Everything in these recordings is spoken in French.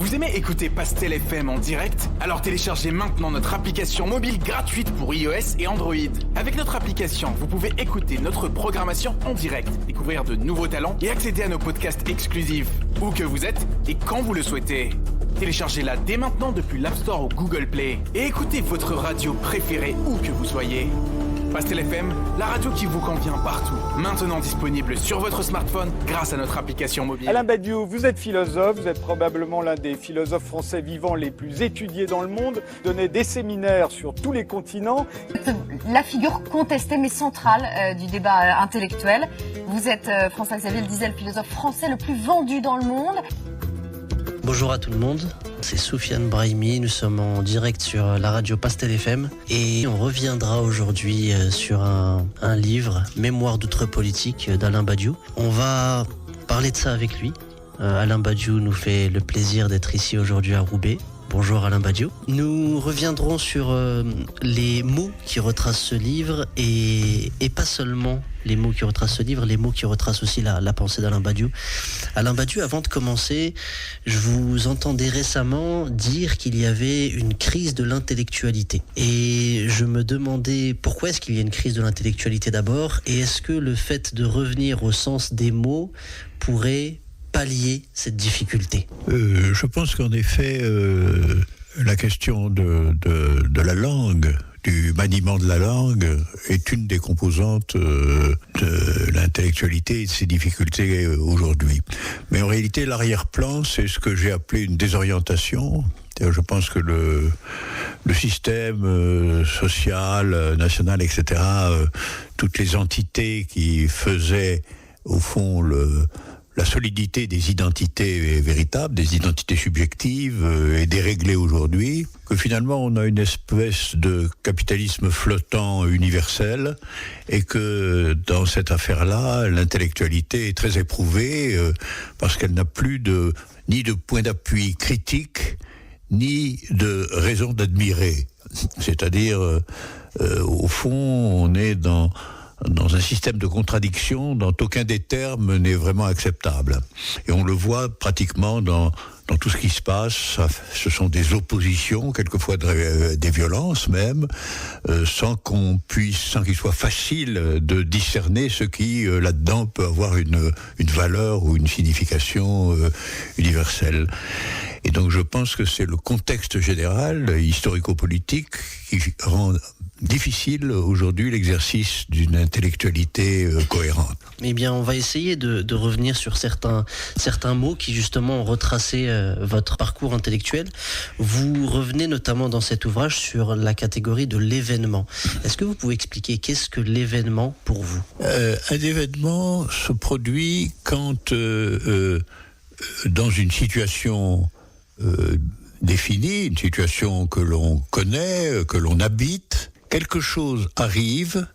Vous aimez écouter Pastel FM en direct? Alors téléchargez maintenant notre application mobile gratuite pour iOS et Android. Avec notre application, vous pouvez écouter notre programmation en direct, découvrir de nouveaux talents et accéder à nos podcasts exclusifs. Où que vous êtes et quand vous le souhaitez. Téléchargez-la dès maintenant depuis l'App Store ou Google Play et écoutez votre radio préférée où que vous soyez. Pastel FM, la radio qui vous convient partout. Maintenant disponible sur votre smartphone grâce à notre application mobile. Alain Badiou, vous êtes philosophe, vous êtes probablement l'un des philosophes français vivants les plus étudiés dans le monde. Vous donnez des séminaires sur tous les continents. La figure contestée mais centrale du débat intellectuel. Vous êtes, François-Xavier le disait, le philosophe français le plus vendu dans le monde. Bonjour à tout le monde, c'est Soufiane Brahimi, nous sommes en direct sur la radio Pastel FM et on reviendra aujourd'hui sur un livre, Mémoire d'outre-politique d'Alain Badiou. On va parler de ça avec lui. Alain Badiou nous fait le plaisir d'être ici aujourd'hui à Roubaix. Bonjour Alain Badiou. Nous reviendrons sur les mots qui retracent ce livre et pas seulement les mots qui retracent ce livre, les mots qui retracent aussi la pensée d'Alain Badiou. Alain Badiou, avant de commencer, je vous entendais récemment dire qu'il y avait une crise de l'intellectualité. Et je me demandais pourquoi est-ce qu'il y a une crise de l'intellectualité d'abord, et est-ce que le fait de revenir au sens des mots pourrait pallier cette difficulté? Je pense qu'en effet, la question de la langue, du maniement de la langue, est une des composantes de l'intellectualité et de ses difficultés aujourd'hui. Mais en réalité, l'arrière-plan, c'est ce que j'ai appelé une désorientation. Je pense que le système social, national, etc., toutes les entités qui faisaient, au fond, la solidité des identités véritables, des identités subjectives est déréglée aujourd'hui, que finalement on a une espèce de capitalisme flottant universel et que dans cette affaire-là, l'intellectualité est très éprouvée parce qu'elle n'a plus ni de point d'appui critique, ni de raison d'admirer. C'est-à-dire, au fond, on est dans un système de contradiction dont aucun des termes n'est vraiment acceptable. Et on le voit pratiquement dans tout ce qui se passe. Ce sont des oppositions, quelquefois des violences même, sans qu'il soit facile de discerner ce qui, là-dedans, peut avoir une valeur ou une signification universelle. Et donc je pense que c'est le contexte général, historico-politique, qui rend difficile aujourd'hui l'exercice d'une intellectualité cohérente. Eh bien, on va essayer de revenir sur certains mots qui justement ont retracé votre parcours intellectuel. Vous revenez notamment dans cet ouvrage sur la catégorie de l'événement. Est-ce que vous pouvez expliquer qu'est-ce que l'événement pour vous? Un événement se produit quand, dans une situation définie, une situation que l'on connaît, que l'on habite, quelque chose arrive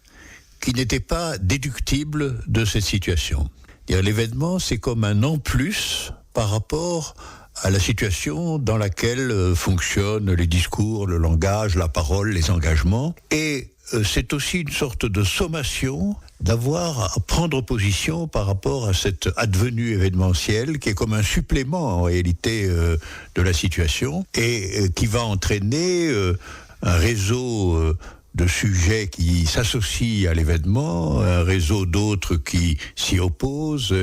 qui n'était pas déductible de cette situation. L'événement, c'est comme un en plus par rapport à la situation dans laquelle fonctionnent les discours, le langage, la parole, les engagements. Et c'est aussi une sorte de sommation d'avoir à prendre position par rapport à cet advenu événementiel qui est comme un supplément en réalité de la situation et qui va entraîner un réseau de sujets qui s'associent à l'événement, un réseau d'autres qui s'y opposent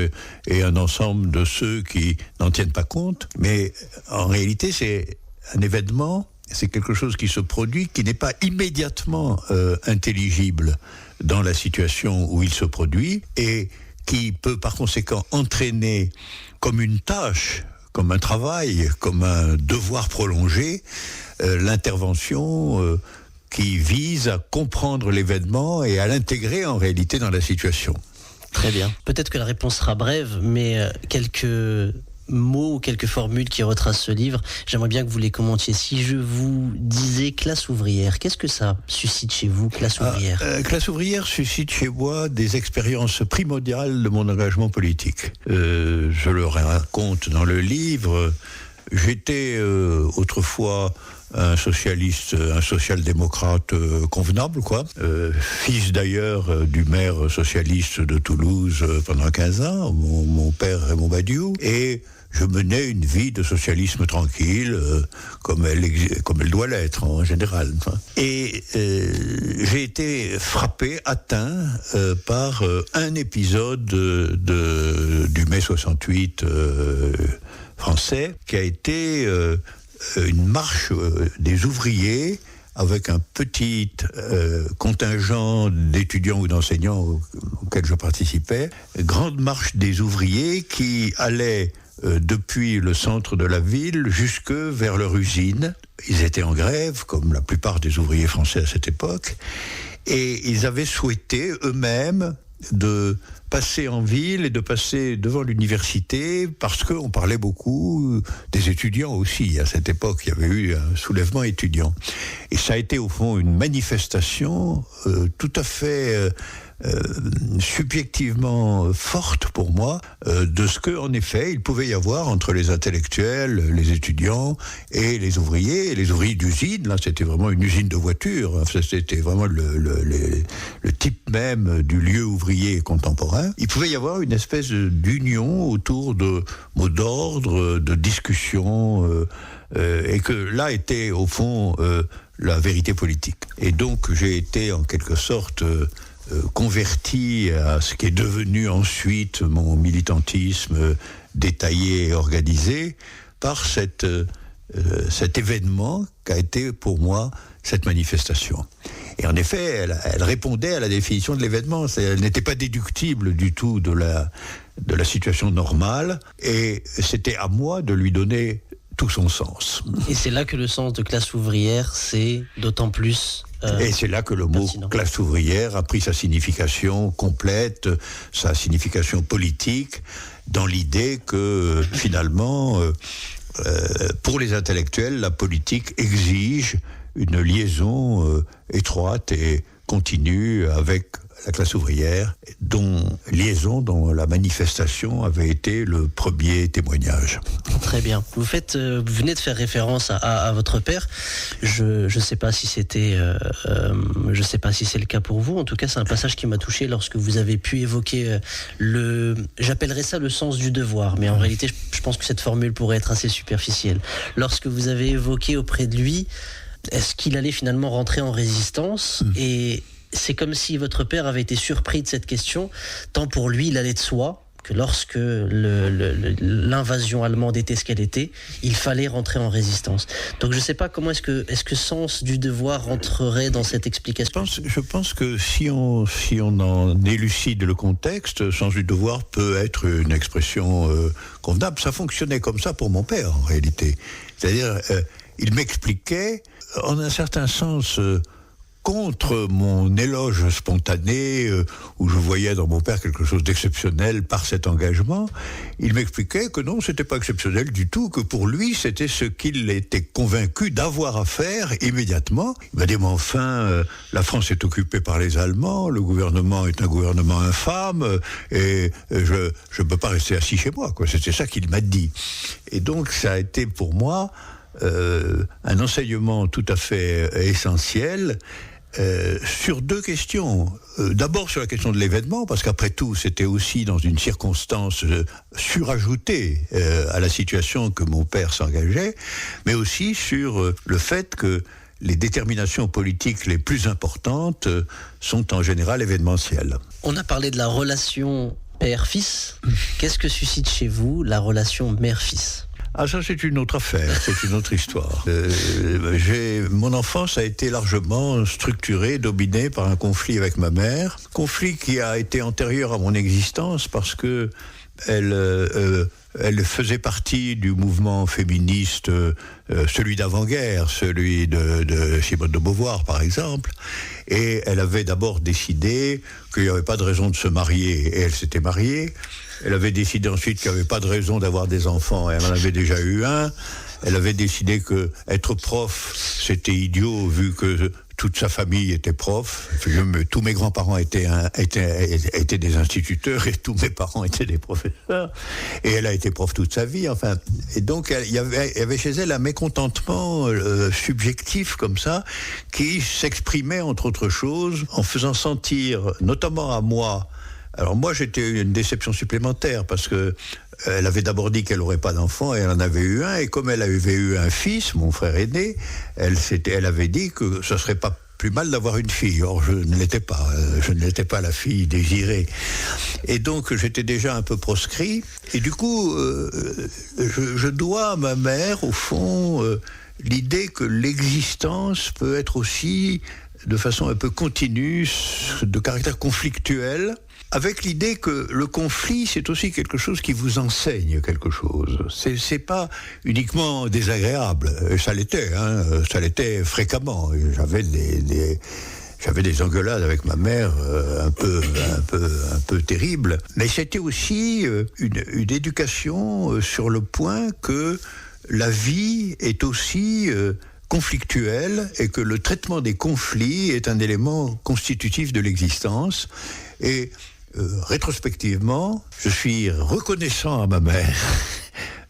et un ensemble de ceux qui n'en tiennent pas compte. Mais en réalité, c'est un événement, c'est quelque chose qui se produit, qui n'est pas immédiatement intelligible dans la situation où il se produit et qui peut par conséquent entraîner comme une tâche, comme un travail, comme un devoir prolongé, l'intervention qui vise à comprendre l'événement et à l'intégrer en réalité dans la situation. Très bien. Peut-être que la réponse sera brève, mais quelques mots ou quelques formules qui retracent ce livre, j'aimerais bien que vous les commentiez. Si je vous disais classe ouvrière, qu'est-ce que ça suscite chez vous, classe ouvrière? Classe ouvrière suscite chez moi des expériences primordiales de mon engagement politique. Je le raconte dans le livre. J'étais autrefois un socialiste, un social-démocrate convenable, fils d'ailleurs du maire socialiste de Toulouse pendant 15 ans, mon père Raymond Badiou. Et je menais une vie de socialisme tranquille, comme elle doit l'être en général. Et j'ai été frappé, atteint par un épisode du mai 68 français, qui a été une marche des ouvriers avec un petit contingent d'étudiants ou d'enseignants auxquels je participais, grande marche des ouvriers qui allaient depuis le centre de la ville jusque vers leur usine. Ils étaient en grève, comme la plupart des ouvriers français à cette époque, et ils avaient souhaité eux-mêmes de passer en ville et de passer devant l'université, parce qu'on parlait beaucoup des étudiants aussi. À cette époque, il y avait eu un soulèvement étudiant. Et ça a été au fond une manifestation tout à fait subjectivement forte pour moi de ce que, en effet, il pouvait y avoir entre les intellectuels, les étudiants et les ouvriers d'usine. Là, c'était vraiment une usine de voitures. C'était vraiment le type même du lieu ouvrier contemporain. Il pouvait y avoir une espèce d'union autour de mots d'ordre, de discussions, et que là était au fond la vérité politique. Et donc j'ai été en quelque sorte converti à ce qui est devenu ensuite mon militantisme détaillé et organisé par cet événement qu'a été pour moi cette manifestation. Et en effet, elle répondait à la définition de l'événement. Elle n'était pas déductible du tout de la situation normale, et c'était à moi de lui donner tout son sens. Et c'est là que le sens de classe ouvrière, c'est d'autant plus... Et c'est là que le mot classe ouvrière a pris sa signification complète, sa signification politique, dans l'idée que finalement, pour les intellectuels, la politique exige une liaison étroite et continue avec la classe ouvrière, liaison dont la manifestation avait été le premier témoignage. Très bien. Vous venez de faire référence à votre père. Je sais pas si c'était, je sais pas si c'est le cas pour vous. En tout cas, c'est un passage qui m'a touché lorsque vous avez pu évoquer j'appellerais ça le sens du devoir, mais en réalité, je pense que cette formule pourrait être assez superficielle. Lorsque vous avez évoqué auprès de lui, est-ce qu'il allait finalement rentrer en résistance ? Et c'est comme si votre père avait été surpris de cette question, tant pour lui, il allait de soi que lorsque l'invasion allemande était ce qu'elle était, il fallait rentrer en résistance. Donc je ne sais pas comment est-ce que sens du devoir rentrerait dans cette explication. Je pense que si on en élucide le contexte, sens du devoir peut être une expression convenable. Ça fonctionnait comme ça pour mon père, en réalité. C'est-à-dire, il m'expliquait, en un certain sens... contre mon éloge spontané, où je voyais dans mon père quelque chose d'exceptionnel par cet engagement, il m'expliquait que non, c'était pas exceptionnel du tout, que pour lui, c'était ce qu'il était convaincu d'avoir à faire immédiatement. Il m'a dit, mais enfin, la France est occupée par les Allemands, le gouvernement est un gouvernement infâme, et je ne peux pas rester assis chez moi, quoi. C'était ça qu'il m'a dit. Et donc, ça a été pour moi un enseignement tout à fait essentiel, sur deux questions. D'abord sur la question de l'événement, parce qu'après tout, c'était aussi dans une circonstance surajoutée à la situation que mon père s'engageait, mais aussi sur le fait que les déterminations politiques les plus importantes sont en général événementielles. On a parlé de la relation père-fils. Qu'est-ce que suscite chez vous la relation mère-fils ? Ah, ça, c'est une autre affaire, c'est une autre histoire. Mon enfance a été largement structurée, dominée par un conflit avec ma mère. Conflit qui a été antérieur à mon existence parce que elle faisait partie du mouvement féministe, celui d'avant-guerre, celui de Simone de Beauvoir, par exemple. Et elle avait d'abord décidé qu'il n'y avait pas de raison de se marier, et elle s'était mariée. Elle avait décidé ensuite qu'il n'y avait pas de raison d'avoir des enfants, et elle en avait déjà eu un. Elle avait décidé que être prof, c'était idiot, vu que toute sa famille était prof. Tous mes grands-parents étaient des instituteurs, et tous mes parents étaient des professeurs. Et elle a été prof toute sa vie, enfin. Et donc, il y avait chez elle un mécontentement subjectif, comme ça, qui s'exprimait, entre autres choses, en faisant sentir, notamment à moi. Alors moi, j'étais une déception supplémentaire, parce que elle avait d'abord dit qu'elle n'aurait pas d'enfant et elle en avait eu un. Et comme elle avait eu un fils, mon frère aîné, elle avait dit que ce serait pas plus mal d'avoir une fille. Or, je ne l'étais pas la fille désirée. Et donc, j'étais déjà un peu proscrit. Et du coup, je dois à ma mère, au fond, l'idée que l'existence peut être aussi, de façon un peu continue, de caractère conflictuel, avec l'idée que le conflit, c'est aussi quelque chose qui vous enseigne quelque chose. C'est pas uniquement désagréable. Ça l'était, ça l'était fréquemment. J'avais des engueulades avec ma mère un peu terribles. Mais c'était aussi une éducation sur le point que la vie est aussi conflictuelle et que le traitement des conflits est un élément constitutif de l'existence. Et rétrospectivement, je suis reconnaissant à ma mère,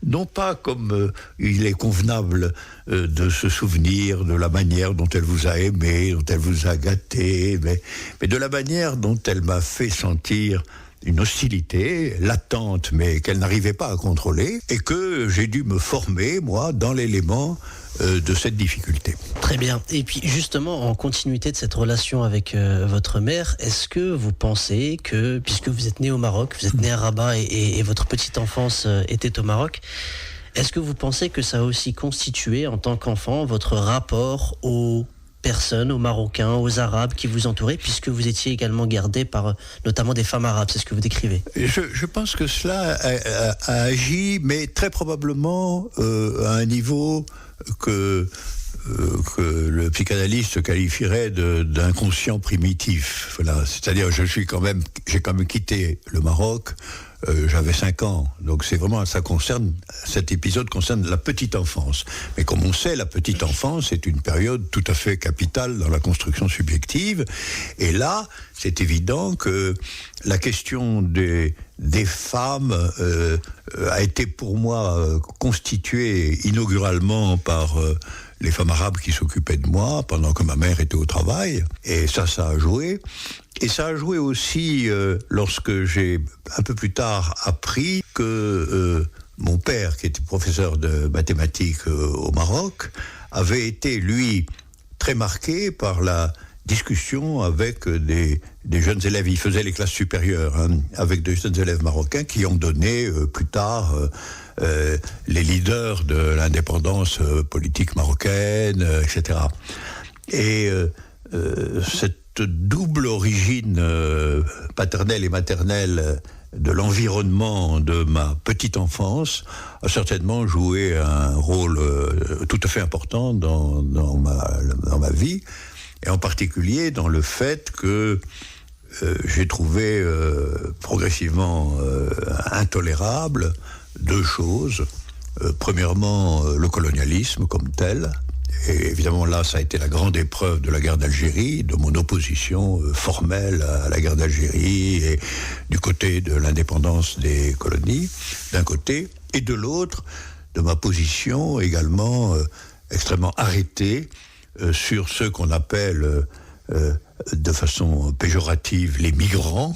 non pas comme il est convenable de se souvenir de la manière dont elle vous a aimé, dont elle vous a gâté, mais de la manière dont elle m'a fait sentir une hostilité latente, mais qu'elle n'arrivait pas à contrôler, et que j'ai dû me former, moi, dans l'élément de cette difficulté. Très bien. Et puis justement, en continuité de cette relation avec votre mère, est-ce que vous pensez que, puisque vous êtes né au Maroc, vous êtes né à Rabat et votre petite enfance était au Maroc, est-ce que vous pensez que ça a aussi constitué, en tant qu'enfant, votre rapport aux personnes, aux Marocains, aux Arabes qui vous entouraient, puisque vous étiez également gardé par notamment des femmes arabes, c'est ce que vous décrivez? Je pense que cela a agi, mais très probablement à un niveau que le psychanalyste qualifierait d'inconscient primitif. Voilà. C'est-à-dire, j'ai quand même quitté le Maroc, j'avais 5 ans. Donc cet épisode concerne la petite enfance. Mais comme on sait, la petite enfance est une période tout à fait capitale dans la construction subjective. Et là, c'est évident que la question des femmes a été pour moi constituée inauguralement par les femmes arabes qui s'occupaient de moi pendant que ma mère était au travail. Et ça a joué. Et ça a joué aussi lorsque j'ai, un peu plus tard, appris que mon père, qui était professeur de mathématiques au Maroc, avait été, lui, très marqué par la discussion avec des jeunes élèves. Il faisait les classes supérieures, avec des jeunes élèves marocains qui ont donné plus tard les leaders de l'indépendance politique marocaine, etc. Et cette double origine paternelle et maternelle de l'environnement de ma petite enfance a certainement joué un rôle tout à fait important dans ma vie, et en particulier dans le fait que j'ai trouvé progressivement intolérable 2 choses. Premièrement, le colonialisme comme tel. Et évidemment, là, ça a été la grande épreuve de la guerre d'Algérie, de mon opposition formelle à la guerre d'Algérie, et du côté de l'indépendance des colonies, d'un côté, et de l'autre, de ma position également extrêmement arrêtée sur ceux qu'on appelle de façon péjorative les migrants,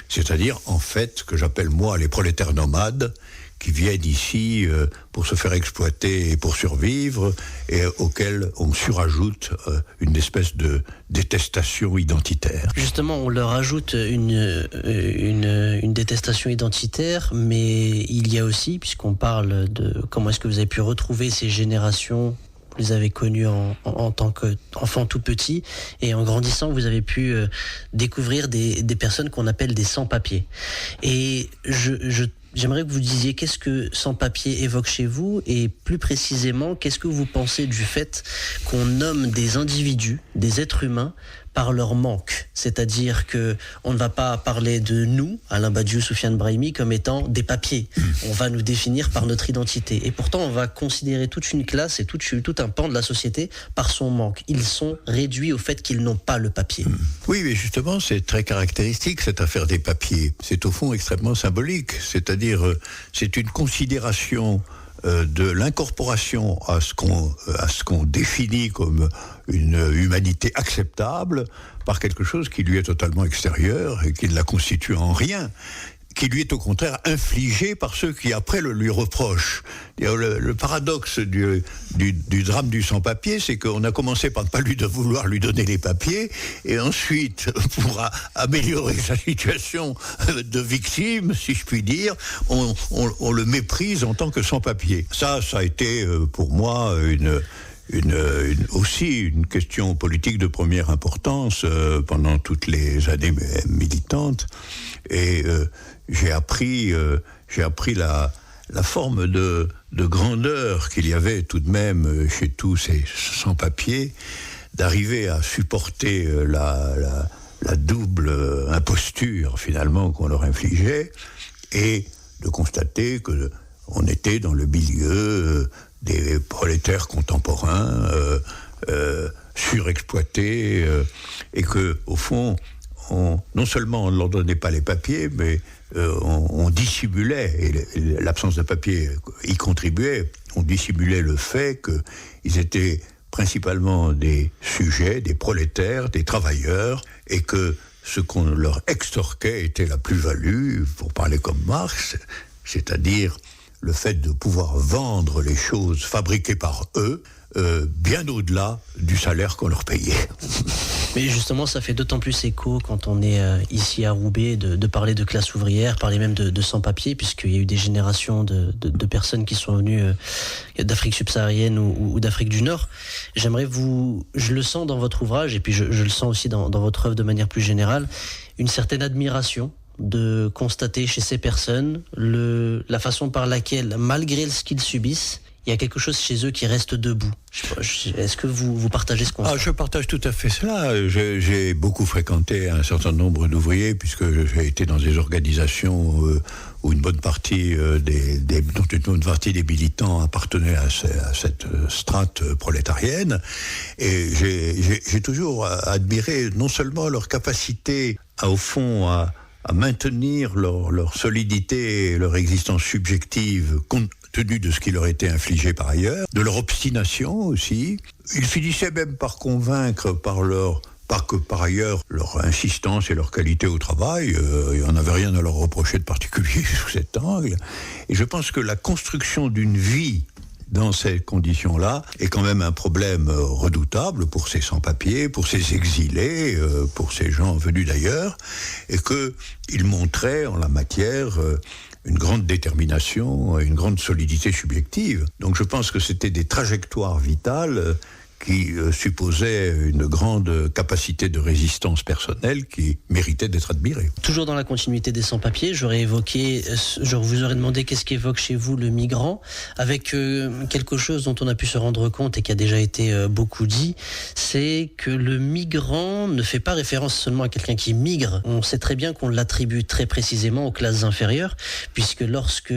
c'est-à-dire en fait ce que j'appelle moi les prolétaires nomades, qui viennent ici pour se faire exploiter et pour survivre, et auxquels on surajoute une espèce de détestation identitaire. Justement, on leur ajoute une détestation identitaire, mais il y a aussi, puisqu'on parle de comment est-ce que vous avez pu retrouver ces générations, vous les avez connues en tant qu'enfant tout petit, et en grandissant, vous avez pu découvrir des personnes qu'on appelle des sans-papiers. Et j'aimerais que vous disiez qu'est-ce que sans-papiers évoque chez vous, et plus précisément, qu'est-ce que vous pensez du fait qu'on nomme des individus, des êtres humains, par leur manque. C'est-à-dire que on ne va pas parler de nous, Alain Badiou, Soufiane Brahimi, comme étant des papiers. On va nous définir par notre identité. Et pourtant, on va considérer toute une classe et tout un pan de la société par son manque. Ils sont réduits au fait qu'ils n'ont pas le papier. Oui, mais justement, c'est très caractéristique, cette affaire des papiers. C'est au fond extrêmement symbolique. C'est-à-dire, c'est une considération de l'incorporation à ce qu'on définit comme une humanité acceptable par quelque chose qui lui est totalement extérieur et qui ne la constitue en rien. qui lui est au contraire infligé par ceux qui après le lui reprochent. Le paradoxe du drame du sans-papier, c'est qu'on a commencé par ne pas vouloir lui donner les papiers, et ensuite, pour améliorer sa situation de victime, si je puis dire, on le méprise en tant que sans-papier. Ça a été pour moi aussi une question politique de première importance pendant toutes les années militantes, et j'ai appris la forme de grandeur qu'il y avait tout de même chez tous ces sans-papiers, d'arriver à supporter la double imposture finalement qu'on leur infligeait, et de constater que on était dans le milieu des prolétaires contemporains surexploités, et que au fond non seulement on ne leur donnait pas les papiers, mais on dissimulait, et l'absence de papier y contribuait, on dissimulait le fait qu'ils étaient principalement des sujets, des prolétaires, des travailleurs, et que ce qu'on leur extorquait était la plus-value, pour parler comme Marx, c'est-à-dire le fait de pouvoir vendre les choses fabriquées par eux, bien au-delà du salaire qu'on leur payait. Mais justement, ça fait d'autant plus écho quand on est ici à Roubaix de parler de classe ouvrière, parler même de sans-papiers, puisqu'il y a eu des générations de personnes qui sont venues d'Afrique subsaharienne ou d'Afrique du Nord. Je le sens dans votre ouvrage, et puis je le sens aussi dans votre œuvre de manière plus générale, une certaine admiration de constater chez ces personnes la façon par laquelle, malgré ce qu'ils subissent, il y a quelque chose chez eux qui reste debout. Est-ce que vous partagez ce constat ? Je partage tout à fait cela. J'ai beaucoup fréquenté un certain nombre d'ouvriers, puisque j'ai été dans des organisations où une bonne partie des militants appartenaient à cette strate prolétarienne. Et j'ai toujours admiré non seulement leur capacité au fond à maintenir leur solidité et leur existence subjective compte tenu de ce qui leur était infligé par ailleurs, de leur obstination aussi. Ils finissaient même par convaincre par ailleurs leur insistance et leur qualité au travail, il n'y en avait rien à leur reprocher de particulier sous cet angle. Et je pense que la construction d'une vie dans ces conditions-là est quand même un problème redoutable pour ces sans-papiers, pour ces exilés, pour ces gens venus d'ailleurs, et qu'ils montraient en la matière une grande détermination, une grande solidité subjective. Donc je pense que c'était des trajectoires vitales qui supposait une grande capacité de résistance personnelle qui méritait d'être admirée. Toujours dans la continuité des sans-papiers, je vous aurais demandé qu'est-ce qu'évoque chez vous le migrant, avec quelque chose dont on a pu se rendre compte et qui a déjà été beaucoup dit, c'est que le migrant ne fait pas référence seulement à quelqu'un qui migre. On sait très bien qu'on l'attribue très précisément aux classes inférieures, puisque lorsque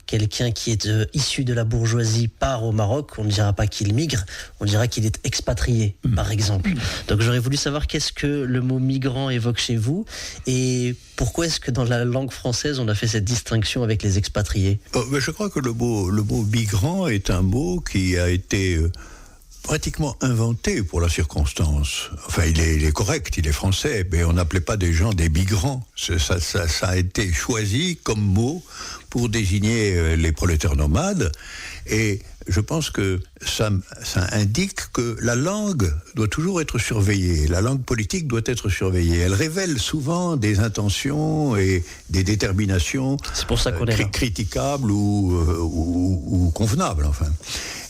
quelqu'un qui est issu de la bourgeoisie part au Maroc, on ne dira pas qu'il migre, on dira qu'il est expatrié, par exemple. Donc j'aurais voulu savoir qu'est-ce que le mot migrant évoque chez vous, et pourquoi est-ce que dans la langue française on a fait cette distinction avec les expatriés ? Je crois que le mot migrant est un mot qui a été pratiquement inventé pour la circonstance. Enfin, il est correct, il est français, mais on n'appelait pas des gens des migrants. Ça a été choisi comme mot pour désigner les prolétaires nomades, et je pense que ça indique que la langue doit toujours être surveillée, la langue politique doit être surveillée. Elle révèle souvent des intentions et des déterminations critiquables ou convenables, enfin.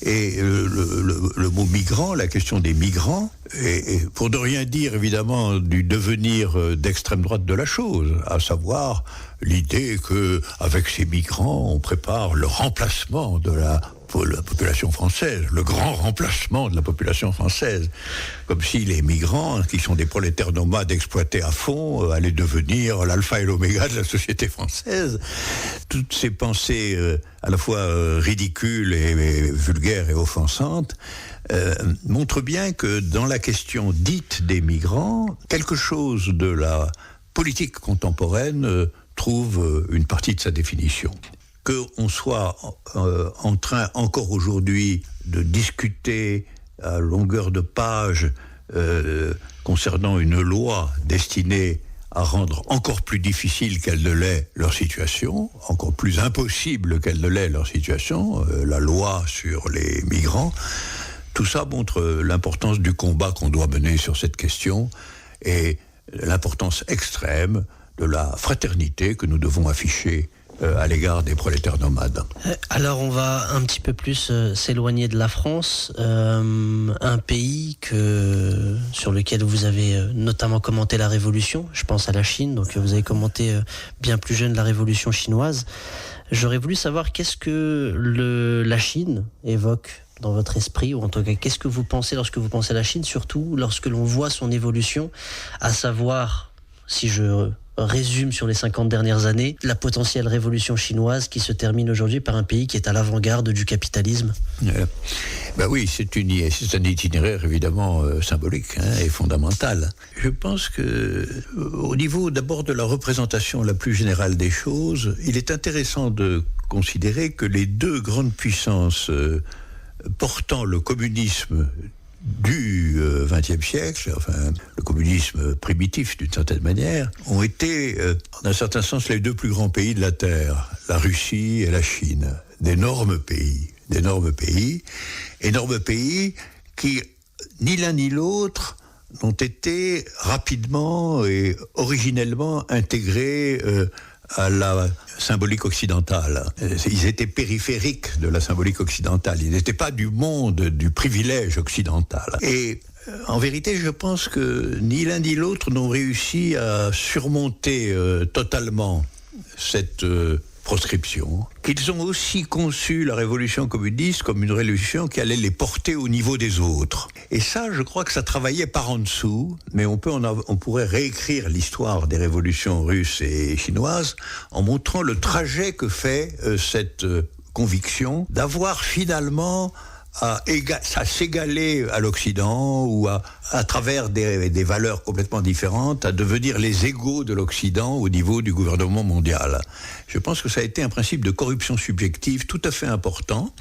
Et le mot migrant, la question des migrants, et pour ne rien dire évidemment du devenir d'extrême droite de la chose, à savoir l'idée que avec ces migrants on prépare le remplacement de la population française, le grand remplacement de la population française, comme si les migrants, qui sont des prolétaires nomades exploités à fond, allaient devenir l'alpha et l'oméga de la société française. Toutes ces pensées à la fois ridicules et vulgaires et offensantes montrent bien que dans la question dite des migrants, quelque chose de la politique contemporaine trouve une partie de sa définition. Qu'on soit en train encore aujourd'hui de discuter à longueur de page concernant une loi destinée à rendre encore plus difficile qu'elle ne l'est leur situation, encore plus impossible qu'elle ne l'est leur situation, la loi sur les migrants. Tout ça montre l'importance du combat qu'on doit mener sur cette question et l'importance extrême de la fraternité que nous devons afficher à l'égard des prolétaires nomades. Alors on va un petit peu plus s'éloigner de la France, un pays sur lequel vous avez notamment commenté la Révolution, je pense à la Chine, donc vous avez commenté bien plus jeune la Révolution chinoise. J'aurais voulu savoir qu'est-ce que la Chine évoque dans votre esprit, ou en tout cas qu'est-ce que vous pensez lorsque vous pensez à la Chine, surtout lorsque l'on voit son évolution, à savoir, si je résume sur les 50 dernières années, la potentielle révolution chinoise qui se termine aujourd'hui par un pays qui est à l'avant-garde du capitalisme. Ben oui, c'est un itinéraire évidemment symbolique et fondamental. Je pense que au niveau d'abord de la représentation la plus générale des choses, il est intéressant de considérer que les deux grandes puissances portant le communisme du XXe siècle, enfin le communisme primitif d'une certaine manière, ont été, en un certain sens, les deux plus grands pays de la Terre, la Russie et la Chine. D'énormes pays qui, ni l'un ni l'autre, n'ont été rapidement et originellement intégrés à la symbolique occidentale. Ils étaient périphériques de la symbolique occidentale. Ils n'étaient pas du monde du privilège occidental. Et en vérité, je pense que ni l'un ni l'autre n'ont réussi à surmonter totalement cette proscription, qu'ils ont aussi conçu la révolution communiste comme une révolution qui allait les porter au niveau des autres. Et ça, je crois que ça travaillait par en dessous, mais on pourrait réécrire l'histoire des révolutions russes et chinoises en montrant le trajet que fait cette conviction d'avoir finalement à s'égaler à l'Occident ou à travers des valeurs complètement différentes, à devenir les égaux de l'Occident au niveau du gouvernement mondial. Je pense que ça a été un principe de corruption subjective tout à fait important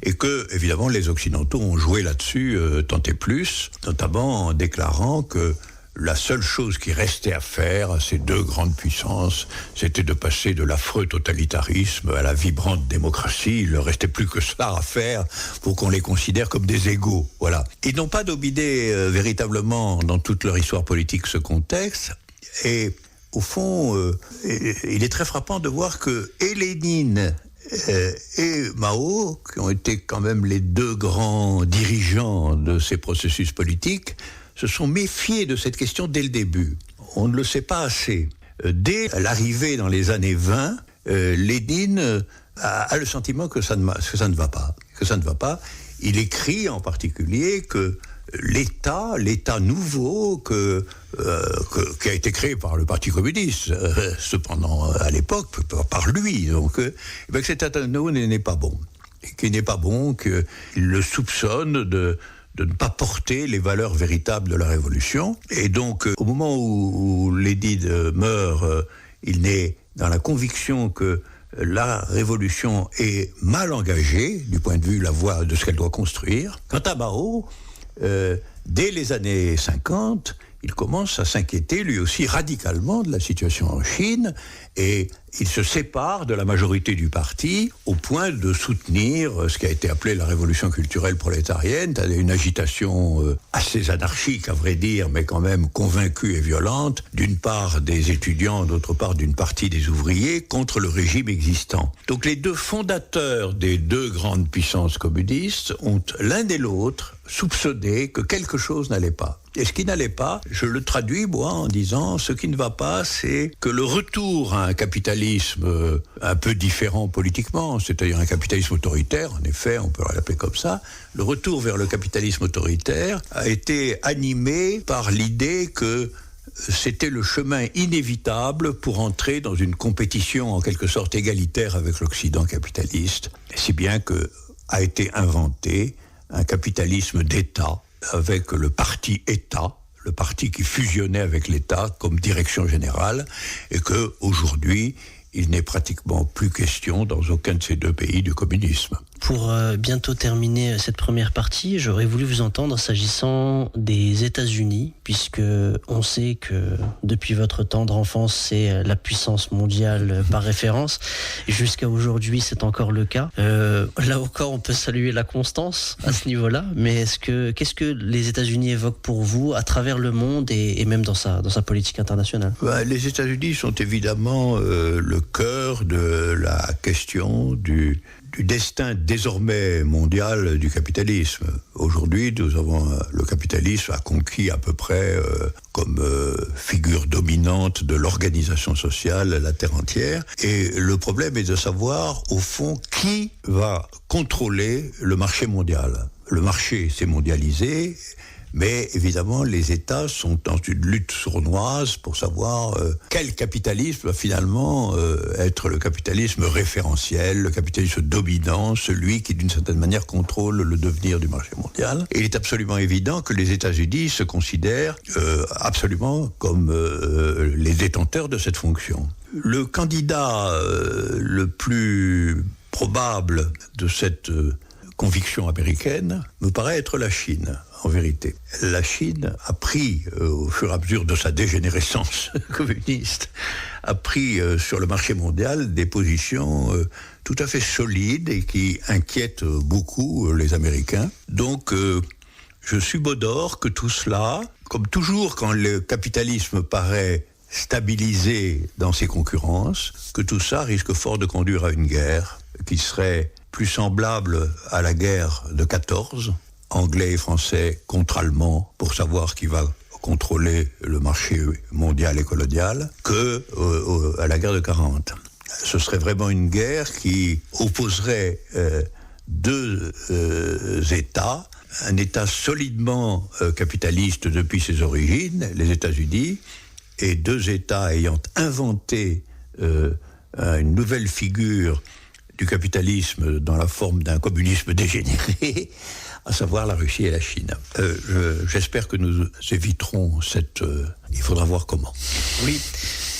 et que, évidemment, les Occidentaux ont joué là-dessus tant et plus, notamment en déclarant que la seule chose qui restait à faire à ces deux grandes puissances, c'était de passer de l'affreux totalitarisme à la vibrante démocratie. Il ne restait plus que cela à faire pour qu'on les considère comme des égaux. Voilà. Ils n'ont pas dominé véritablement dans toute leur histoire politique ce contexte. Et au fond, il est très frappant de voir que et Lénine et Mao, qui ont été quand même les deux grands dirigeants de ces processus politiques, se sont méfiés de cette question dès le début. On ne le sait pas assez. Dès l'arrivée dans les années 20, Lénine a le sentiment que ça ne va pas. Il écrit en particulier que l'État nouveau qui a été créé par le Parti communiste, cependant à l'époque, par lui, donc, que cet État nouveau n'est pas bon. Et qu'il n'est pas bon, qu'il le soupçonne de ne pas porter les valeurs véritables de la Révolution. Et donc, au moment où Lénine meurt, il naît dans la conviction que la Révolution est mal engagée, du point de vue la voie de ce qu'elle doit construire. Quant à Mao, dès les années 50, il commence à s'inquiéter lui aussi radicalement de la situation en Chine et il se sépare de la majorité du parti au point de soutenir ce qui a été appelé la révolution culturelle prolétarienne, une agitation assez anarchique à vrai dire, mais quand même convaincue et violente, d'une part des étudiants, d'autre part d'une partie des ouvriers, contre le régime existant. Donc les deux fondateurs des deux grandes puissances communistes ont l'un et l'autre soupçonné que quelque chose n'allait pas. Et ce qui n'allait pas, je le traduis moi en disant, ce qui ne va pas, c'est que le retour à un capitalisme un peu différent politiquement, c'est-à-dire un capitalisme autoritaire, en effet, on peut l'appeler comme ça, le retour vers le capitalisme autoritaire a été animé par l'idée que c'était le chemin inévitable pour entrer dans une compétition en quelque sorte égalitaire avec l'Occident capitaliste, si bien que a été inventé un capitalisme d'État, avec le parti État, le parti qui fusionnait avec l'État comme direction générale, et que aujourd'hui il n'est pratiquement plus question dans aucun de ces deux pays du communisme. Pour bientôt terminer cette première partie, j'aurais voulu vous entendre s'agissant des États-Unis, puisque on sait que depuis votre tendre enfance, c'est la puissance mondiale par référence. Et jusqu'à aujourd'hui, c'est encore le cas. Là encore, on peut saluer la constance à ce niveau-là. Mais qu'est-ce que les États-Unis évoquent pour vous à travers le monde et même dans sa politique internationale ? Les États-Unis sont évidemment le cœur de la question du destin désormais mondial du capitalisme. Aujourd'hui, le capitalisme a conquis à peu près comme figure dominante de l'organisation sociale la terre entière. Et le problème est de savoir, au fond, qui va contrôler le marché mondial. Le marché s'est mondialisé, mais évidemment, les États sont dans une lutte sournoise pour savoir quel capitalisme va finalement être le capitalisme référentiel, le capitalisme dominant, celui qui d'une certaine manière contrôle le devenir du marché mondial. Et il est absolument évident que les États-Unis se considèrent absolument comme les détenteurs de cette fonction. Le candidat le plus probable de cette conviction américaine me paraît être la Chine. En vérité, la Chine a pris, au fur et à mesure de sa dégénérescence communiste, a pris sur le marché mondial des positions tout à fait solides et qui inquiètent beaucoup les Américains. Donc, je subodore que tout cela, comme toujours quand le capitalisme paraît stabilisé dans ses concurrences, que tout ça risque fort de conduire à une guerre qui serait plus semblable à la guerre de 14, Anglais et Français contre Allemands pour savoir qui va contrôler le marché mondial et colonial, que à la guerre de 40. Ce serait vraiment une guerre qui opposerait deux États, un État solidement capitaliste depuis ses origines, les États-Unis, et deux États ayant inventé une nouvelle figure du capitalisme dans la forme d'un communisme dégénéré, à savoir la Russie et la Chine. J'espère que nous éviterons cette... il faudra voir comment. Oui.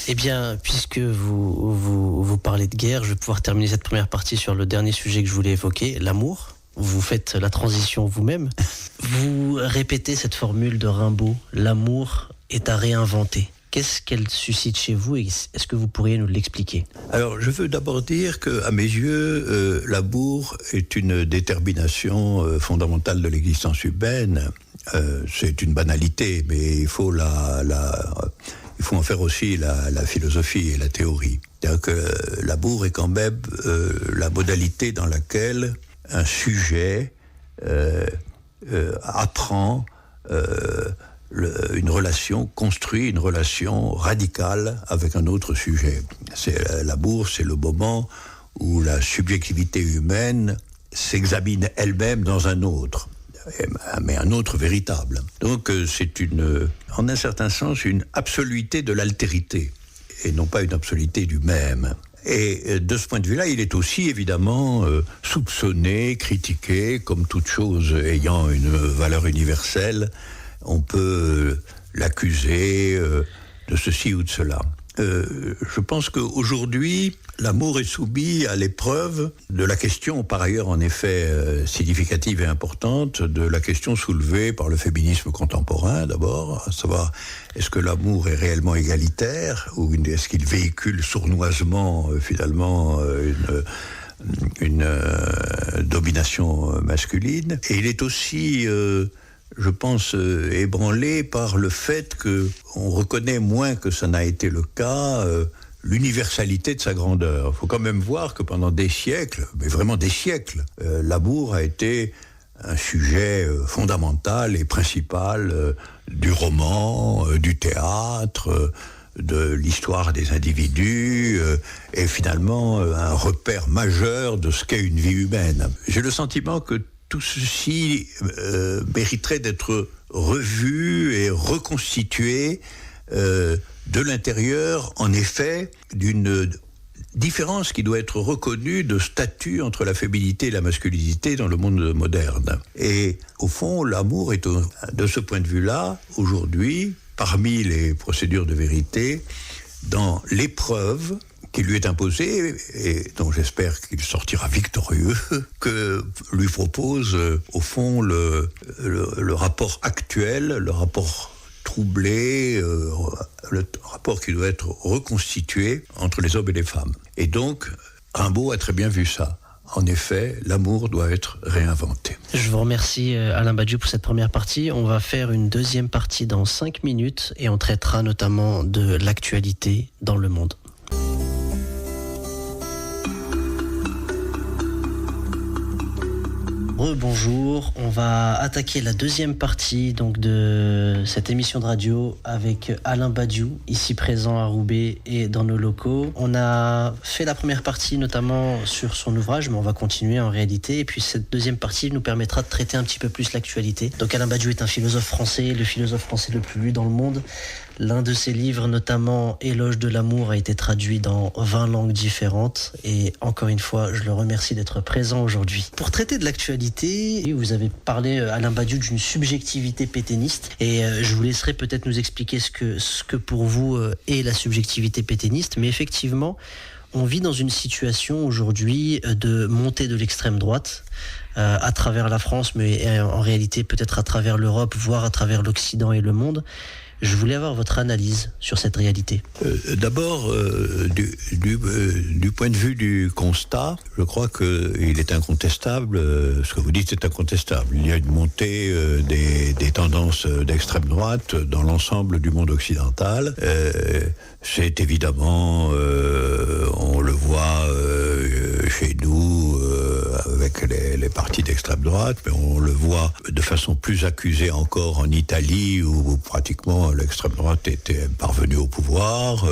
Eh bien, puisque vous parlez de guerre, je vais pouvoir terminer cette première partie sur le dernier sujet que je voulais évoquer, l'amour. Vous faites la transition vous-même. Vous répétez cette formule de Rimbaud, l'amour est à réinventer. Qu'est-ce qu'elle suscite chez vous et est-ce que vous pourriez nous l'expliquer ? Alors, je veux d'abord dire qu'à mes yeux, l'amour est une détermination fondamentale de l'existence humaine. C'est une banalité, mais il faut il faut en faire aussi la philosophie et la théorie. C'est-à-dire que l'amour est quand même la modalité dans laquelle un sujet apprend construit une relation radicale avec un autre sujet. L'amour, c'est le moment où la subjectivité humaine s'examine elle-même dans un autre, mais un autre véritable. Donc c'est en un certain sens, une absoluité de l'altérité, et non pas une absoluité du même. Et de ce point de vue-là, il est aussi évidemment soupçonné, critiqué, comme toute chose ayant une valeur universelle. On peut l'accuser de ceci ou de cela. Je pense qu'aujourd'hui, l'amour est soumis à l'épreuve de la question, par ailleurs en effet significative et importante, de la question soulevée par le féminisme contemporain d'abord, à savoir est-ce que l'amour est réellement égalitaire ou est-ce qu'il véhicule sournoisement finalement une domination masculine. Et il est aussi... je pense, ébranlé par le fait qu'on reconnaît moins que ça n'a été le cas, l'universalité de sa grandeur. Il faut quand même voir que pendant des siècles, mais vraiment des siècles, l'amour a été un sujet fondamental et principal du roman, du théâtre, de l'histoire des individus, et finalement un repère majeur de ce qu'est une vie humaine. J'ai le sentiment que tout ceci mériterait d'être revu et reconstitué de l'intérieur, en effet, d'une différence qui doit être reconnue de statut entre la féminité et la masculinité dans le monde moderne. Et au fond, l'amour est, de ce point de vue-là, aujourd'hui, parmi les procédures de vérité, dans l'épreuve qui lui est imposé et dont j'espère qu'il sortira victorieux, que lui propose au fond le rapport actuel, le rapport troublé, le rapport qui doit être reconstitué entre les hommes et les femmes. Et donc, Rimbaud a très bien vu ça. En effet, l'amour doit être réinventé. Je vous remercie Alain Badiou pour cette première partie. On va faire une deuxième partie dans 5 minutes et on traitera notamment de l'actualité dans le monde. Bonjour, on va attaquer la deuxième partie donc de cette émission de radio avec Alain Badiou, ici présent à Roubaix et dans nos locaux. On a fait la première partie notamment sur son ouvrage, mais on va continuer en réalité. Et puis cette deuxième partie nous permettra de traiter un petit peu plus l'actualité. Donc Alain Badiou est un philosophe français, le philosophe français le plus lu dans le monde. L'un de ses livres, notamment Éloge de l'amour, a été traduit dans 20 langues différentes. Et encore une fois, je le remercie d'être présent aujourd'hui. Pour traiter de l'actualité, vous avez parlé, Alain Badiou, d'une subjectivité pétainiste. Et je vous laisserai peut-être nous expliquer ce que pour vous est la subjectivité pétainiste. Mais effectivement, on vit dans une situation aujourd'hui de montée de l'extrême droite à travers la France, mais en réalité peut-être à travers l'Europe, voire à travers l'Occident et le monde. Je voulais avoir votre analyse sur cette réalité. D'abord, du point de vue du constat, je crois qu'il est incontestable, ce que vous dites est incontestable. Il y a une montée des tendances d'extrême droite dans l'ensemble du monde occidental. C'est évidemment, on le voit chez nous, avec les partis d'extrême droite, mais on le voit de façon plus accusée encore en Italie, où pratiquement l'extrême droite était parvenue au pouvoir.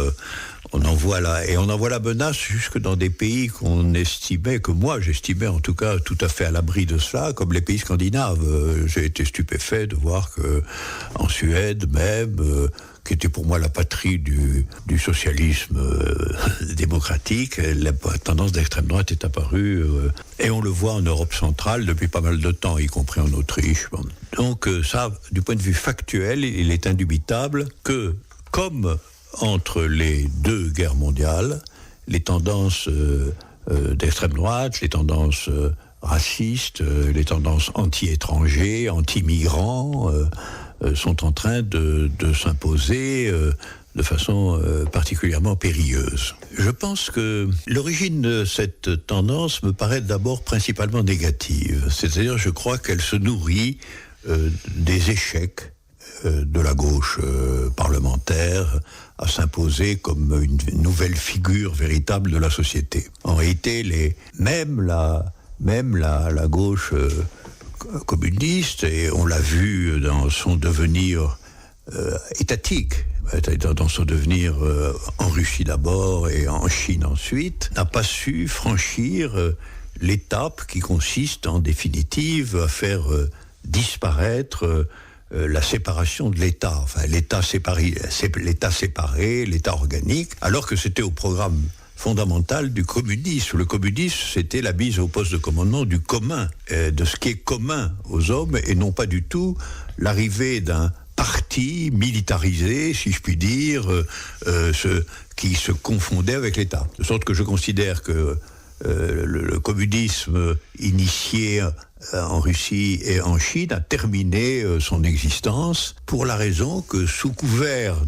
On en voit la menace jusque dans des pays qu'on estimait, que moi j'estimais en tout cas tout à fait à l'abri de cela, comme les pays scandinaves. J'ai été stupéfait de voir que en Suède même, qui était pour moi la patrie du socialisme démocratique, la tendance d'extrême droite est apparue, et on le voit en Europe centrale depuis pas mal de temps, y compris en Autriche. Donc ça, du point de vue factuel, il est indubitable que, comme entre les deux guerres mondiales, les tendances d'extrême droite, les tendances racistes, les tendances anti-étrangers, anti-migrants, sont en train de s'imposer de façon particulièrement périlleuse. Je pense que l'origine de cette tendance me paraît d'abord principalement négative. C'est-à-dire, je crois qu'elle se nourrit des échecs de la gauche parlementaire à s'imposer comme une nouvelle figure véritable de la société. En réalité, même la gauche communiste, et on l'a vu dans son devenir étatique, dans son devenir en Russie d'abord et en Chine ensuite, n'a pas su franchir l'étape qui consiste en définitive à faire disparaître la séparation de l'État, enfin l'État séparé, l'État organique, alors que c'était au programme fondamental du communisme. Le communisme, c'était la mise au poste de commandement du commun, de ce qui est commun aux hommes, et non pas du tout l'arrivée d'un parti militarisé, si je puis dire, qui se confondait avec l'État. De sorte que je considère que le communisme initié en Russie et en Chine a terminé son existence pour la raison que, sous couvert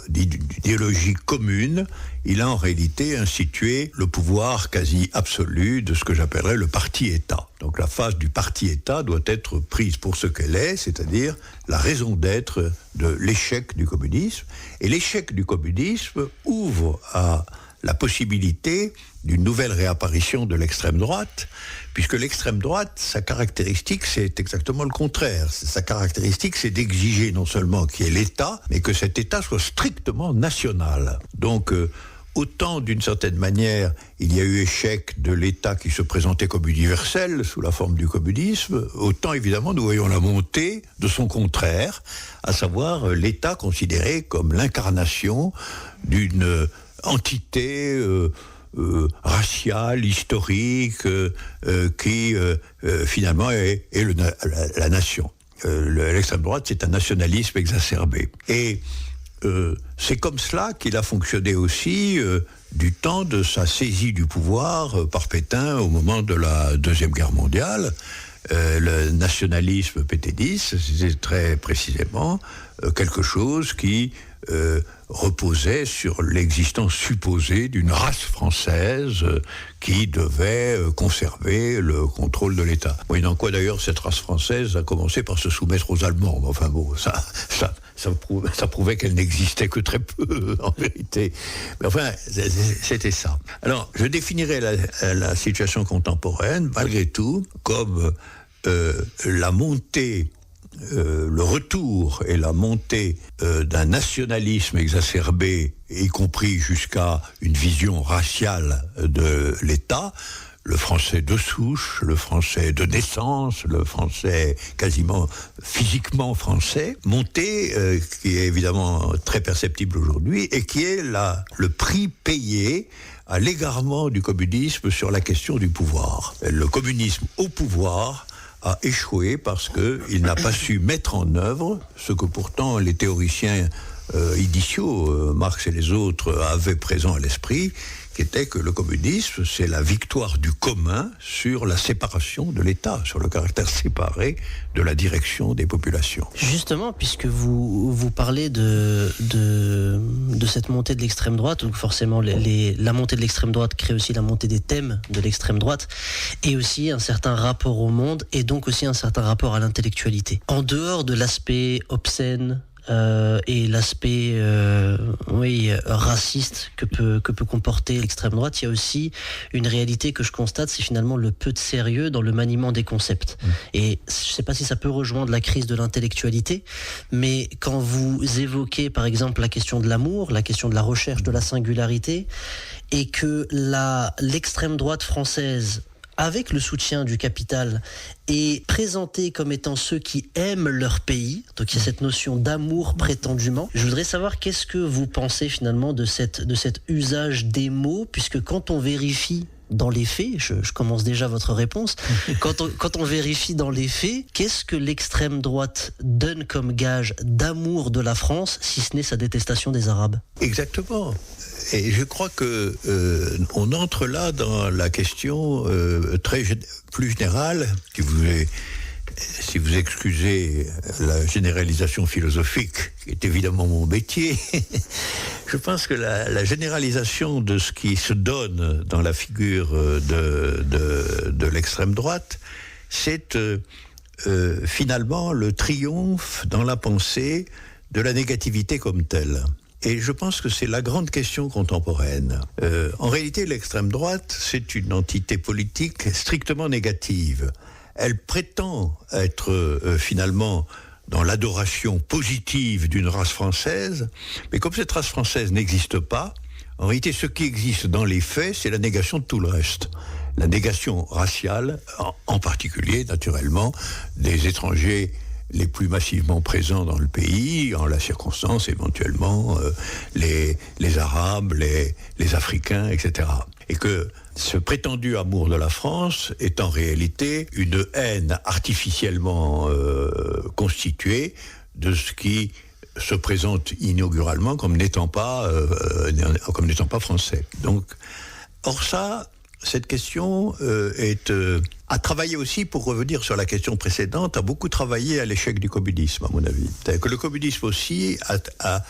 d'idéologie commune, il a en réalité institué le pouvoir quasi absolu de ce que j'appellerais le parti-État. Donc la phase du parti-État doit être prise pour ce qu'elle est, c'est-à-dire la raison d'être de l'échec du communisme. Et l'échec du communisme ouvre à la possibilité d'une nouvelle réapparition de l'extrême droite, puisque l'extrême droite, sa caractéristique, c'est exactement le contraire. Sa caractéristique, c'est d'exiger non seulement qu'il y ait l'État, mais que cet État soit strictement national. Donc, autant d'une certaine manière, il y a eu échec de l'État qui se présentait comme universel sous la forme du communisme, autant évidemment nous voyons la montée de son contraire, à savoir l'État considéré comme l'incarnation d'une entité raciale, historique, qui finalement est la nation. L'extrême droite, c'est un nationalisme exacerbé. Et c'est comme cela qu'il a fonctionné aussi du temps de sa saisie du pouvoir par Pétain au moment de la Deuxième Guerre mondiale. Le nationalisme pétainiste, c'est très précisément quelque chose qui reposait sur l'existence supposée d'une race française qui devait conserver le contrôle de l'État. Moyennant quoi d'ailleurs cette race française a commencé par se soumettre aux Allemands. Enfin bon, ça prouvait qu'elle n'existait que très peu en vérité. Mais enfin, c'était ça. Alors, je définirais la situation contemporaine, malgré tout, comme la montée, le retour et la montée d'un nationalisme exacerbé, y compris jusqu'à une vision raciale de l'État, le français de souche, le français de naissance, le français quasiment physiquement français, montée qui est évidemment très perceptible aujourd'hui et qui est le prix payé à l'égarement du communisme sur la question du pouvoir. Le communisme au pouvoir a échoué parce qu'il n'a pas su mettre en œuvre ce que pourtant les théoriciens initiaux, Marx et les autres, avaient présent à l'esprit, qui était que le communisme, c'est la victoire du commun sur la séparation de l'État, sur le caractère séparé de la direction des populations. Justement, puisque vous parlez de cette montée de l'extrême droite, donc forcément la montée de l'extrême droite crée aussi la montée des thèmes de l'extrême droite, et aussi un certain rapport au monde, et donc aussi un certain rapport à l'intellectualité. En dehors de l'aspect obscène, et l'aspect raciste que peut comporter l'extrême droite, il y a aussi une réalité que je constate, c'est finalement le peu de sérieux dans le maniement des concepts. Et je ne sais pas si ça peut rejoindre la crise de l'intellectualité, mais quand vous évoquez par exemple la question de l'amour, la question de la recherche de la singularité, et que l'extrême droite française, avec le soutien du capital, est présenté comme étant ceux qui aiment leur pays. Donc il y a cette notion d'amour prétendument. Je voudrais savoir qu'est-ce que vous pensez finalement de cet usage des mots, puisque quand on vérifie dans les faits, je commence déjà votre réponse, quand on vérifie dans les faits, qu'est-ce que l'extrême droite donne comme gage d'amour de la France, si ce n'est sa détestation des Arabes ? Exactement. Et je crois que on entre là dans la question plus générale, si vous excusez la généralisation philosophique, qui est évidemment mon métier, je pense que la généralisation de ce qui se donne dans la figure de l'extrême droite, c'est finalement le triomphe dans la pensée de la négativité comme telle. Et je pense que c'est la grande question contemporaine. En réalité, l'extrême droite, c'est une entité politique strictement négative. Elle prétend être finalement dans l'adoration positive d'une race française, mais comme cette race française n'existe pas, en réalité, ce qui existe dans les faits, c'est la négation de tout le reste. La négation raciale, en particulier, naturellement, des étrangers les plus massivement présents dans le pays, en la circonstance éventuellement les Arabes, les Africains, etc. Et que ce prétendu amour de la France est en réalité une haine artificiellement constituée de ce qui se présente inauguralement comme n'étant pas français. Donc, or ça, cette question a travaillé aussi, pour revenir sur la question précédente, a beaucoup travaillé à l'échec du communisme, à mon avis. C'est-à-dire que le communisme aussi a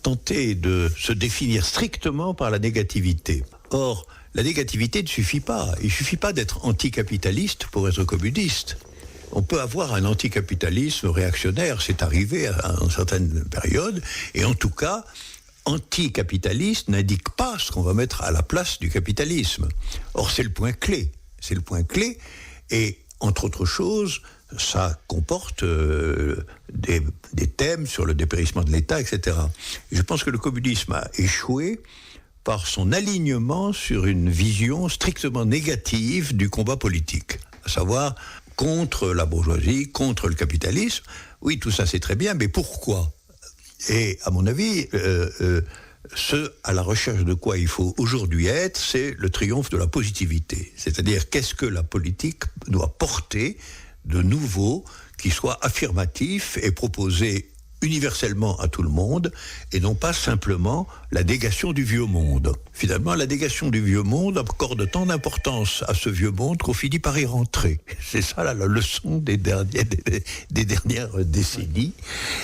tenté de se définir strictement par la négativité. Or, la négativité ne suffit pas. Il ne suffit pas d'être anticapitaliste pour être communiste. On peut avoir un anticapitalisme réactionnaire, c'est arrivé à une certaine période, et en tout cas, anticapitaliste n'indique pas ce qu'on va mettre à la place du capitalisme. Or, c'est le point clé. C'est le point clé. Et, entre autres choses, ça comporte des thèmes sur le dépérissement de l'État, etc. Et je pense que le communisme a échoué par son alignement sur une vision strictement négative du combat politique, à savoir contre la bourgeoisie, contre le capitalisme. Oui, tout ça c'est très bien, mais pourquoi ? Et à mon avis, ce à la recherche de quoi il faut aujourd'hui être, c'est le triomphe de la positivité. C'est-à-dire, qu'est-ce que la politique doit porter de nouveau, qui soit affirmatif et proposer universellement à tout le monde, et non pas simplement la négation du vieux monde. Finalement, la négation du vieux monde accorde tant d'importance à ce vieux monde qu'on finit par y rentrer. C'est ça la leçon des dernières décennies,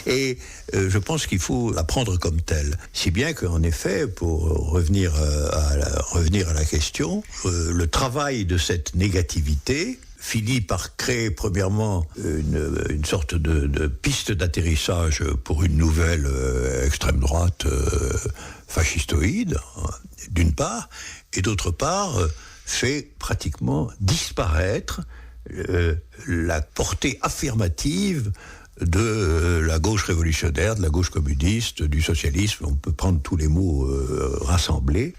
et je pense qu'il faut la prendre comme telle. Si bien qu'en effet, pour revenir à la question, le travail de cette négativité finit par créer premièrement une sorte de piste d'atterrissage pour une nouvelle extrême droite fascistoïde, d'une part, et d'autre part, fait pratiquement disparaître la portée affirmative de la gauche révolutionnaire, de la gauche communiste, du socialisme. On peut prendre tous les mots rassemblés.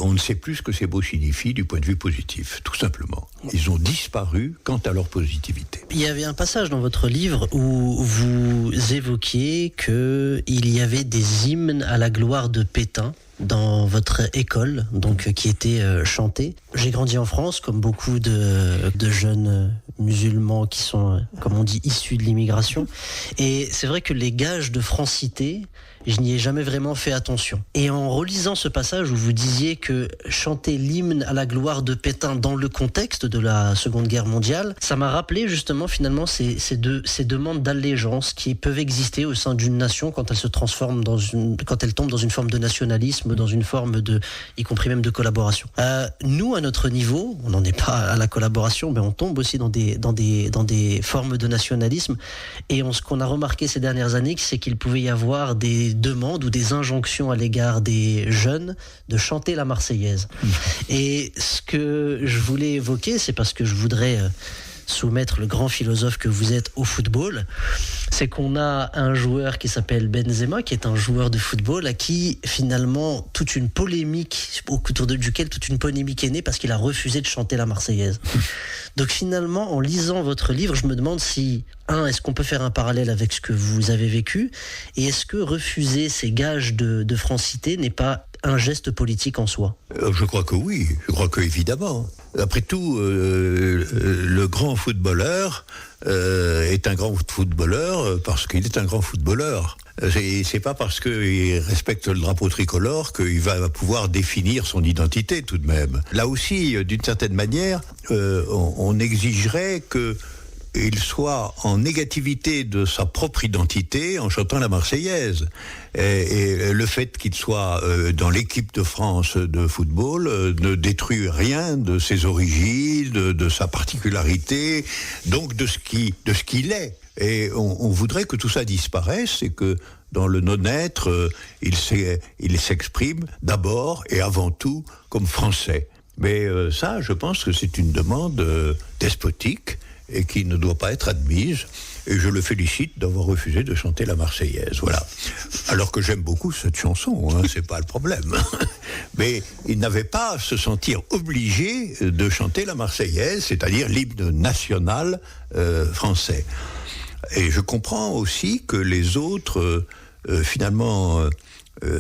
On ne sait plus ce que ces mots signifient du point de vue positif, tout simplement. Ils ont disparu quant à leur positivité. Il y avait un passage dans votre livre où vous évoquiez qu'il y avait des hymnes à la gloire de Pétain dans votre école, donc qui était chanté. J'ai grandi en France, comme beaucoup de jeunes musulmans qui sont, comme on dit, issus de l'immigration. Et c'est vrai que les gages de francité, je n'y ai jamais vraiment fait attention. Et en relisant ce passage où vous disiez que chanter l'hymne à la gloire de Pétain dans le contexte de la Seconde Guerre mondiale, ça m'a rappelé justement finalement ces demandes d'allégeance qui peuvent exister au sein d'une nation quand elle se transforme quand elle tombe dans une forme de nationalisme, dans une forme y compris même de collaboration. Nous, à notre niveau, on n'en est pas à la collaboration, mais on tombe aussi dans des formes de nationalisme. Et ce qu'on a remarqué ces dernières années, c'est qu'il pouvait y avoir des demandes ou des injonctions à l'égard des jeunes de chanter la Marseillaise. Et ce que je voulais évoquer, c'est parce que je voudrais soumettre le grand philosophe que vous êtes au football, c'est qu'on a un joueur qui s'appelle Benzema, qui est un joueur de football à qui finalement toute une polémique, autour duquel toute une polémique est née parce qu'il a refusé de chanter la Marseillaise. Donc finalement, en lisant votre livre, je me demande si, est-ce qu'on peut faire un parallèle avec ce que vous avez vécu, et est-ce que refuser ces gages de francité n'est pas un geste politique en soi? Je crois que oui, je crois que évidemment. Après tout, le grand footballeur est un grand footballeur parce qu'il est un grand footballeur. C'est pas parce qu'il respecte le drapeau tricolore qu'il va pouvoir définir son identité tout de même. Là aussi, d'une certaine manière, on exigerait qu'il soit en négativité de sa propre identité en chantant la Marseillaise. Et le fait qu'il soit dans l'équipe de France de football ne détruit rien de ses origines, de sa particularité, donc de ce qu'il est. Et on voudrait que tout ça disparaisse et que dans le non-être, il s'exprime d'abord et avant tout comme français. Mais ça, je pense que c'est une demande despotique et qui ne doit pas être admise. Et je le félicite d'avoir refusé de chanter la Marseillaise. Voilà. Alors que j'aime beaucoup cette chanson, c'est pas le problème. Mais il n'avait pas à se sentir obligé de chanter la Marseillaise, c'est-à-dire l'hymne national français. Et je comprends aussi que les autres, finalement,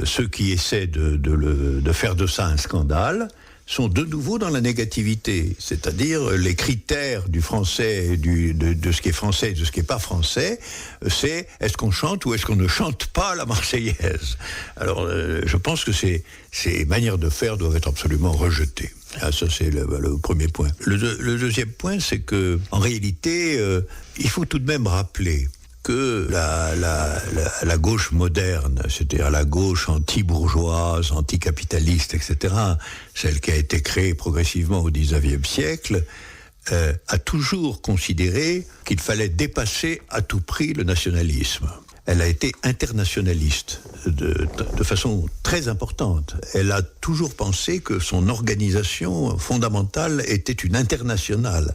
ceux qui essaient de faire de ça un scandale, sont de nouveau dans la négativité, c'est-à-dire les critères du français, de ce qui est français et de ce qui n'est pas français, c'est est-ce qu'on chante ou est-ce qu'on ne chante pas la Marseillaise. Alors je pense que ces manières de faire doivent être absolument rejetées. Ah, ça c'est le premier point. Le deuxième point, c'est que en réalité, il faut tout de même rappeler que la gauche moderne, c'est-à-dire la gauche anti-bourgeoise, anticapitaliste, etc., celle qui a été créée progressivement au XIXe siècle, a toujours considéré qu'il fallait dépasser à tout prix le nationalisme. Elle a été internationaliste de façon très importante. Elle a toujours pensé que son organisation fondamentale était une internationale.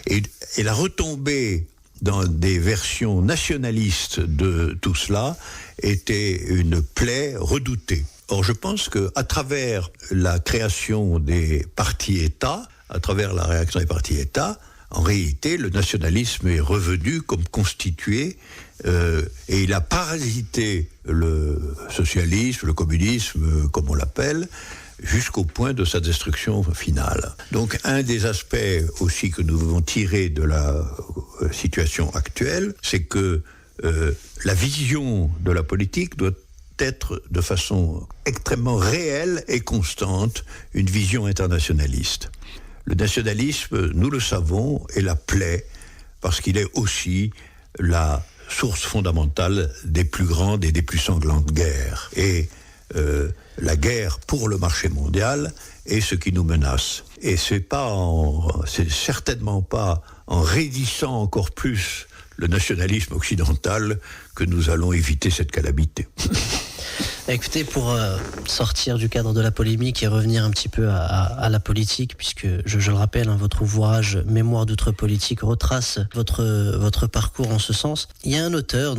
Et la retombée dans des versions nationalistes de tout cela était une plaie redoutée. Or, je pense qu'à travers la création des partis-États, à travers la réaction des partis-États, en réalité, le nationalisme est revenu comme constitué et il a parasité le socialisme, le communisme, comme on l'appelle, jusqu'au point de sa destruction finale. Donc, un des aspects aussi que nous devons tirer de la situation actuelle, c'est que la vision de la politique doit être de façon extrêmement réelle et constante une vision internationaliste. Le nationalisme, nous le savons, est la plaie parce qu'il est aussi la source fondamentale des plus grandes et des plus sanglantes guerres. Et la guerre pour le marché mondial est ce qui nous menace. Et c'est certainement pas en raidissant encore plus le nationalisme occidental que nous allons éviter cette calamité. Écoutez, pour sortir du cadre de la polémique et revenir un petit peu à la politique, puisque je le rappelle, votre ouvrage « Mémoire d'outre-politique » retrace votre parcours en ce sens. Il y a un auteur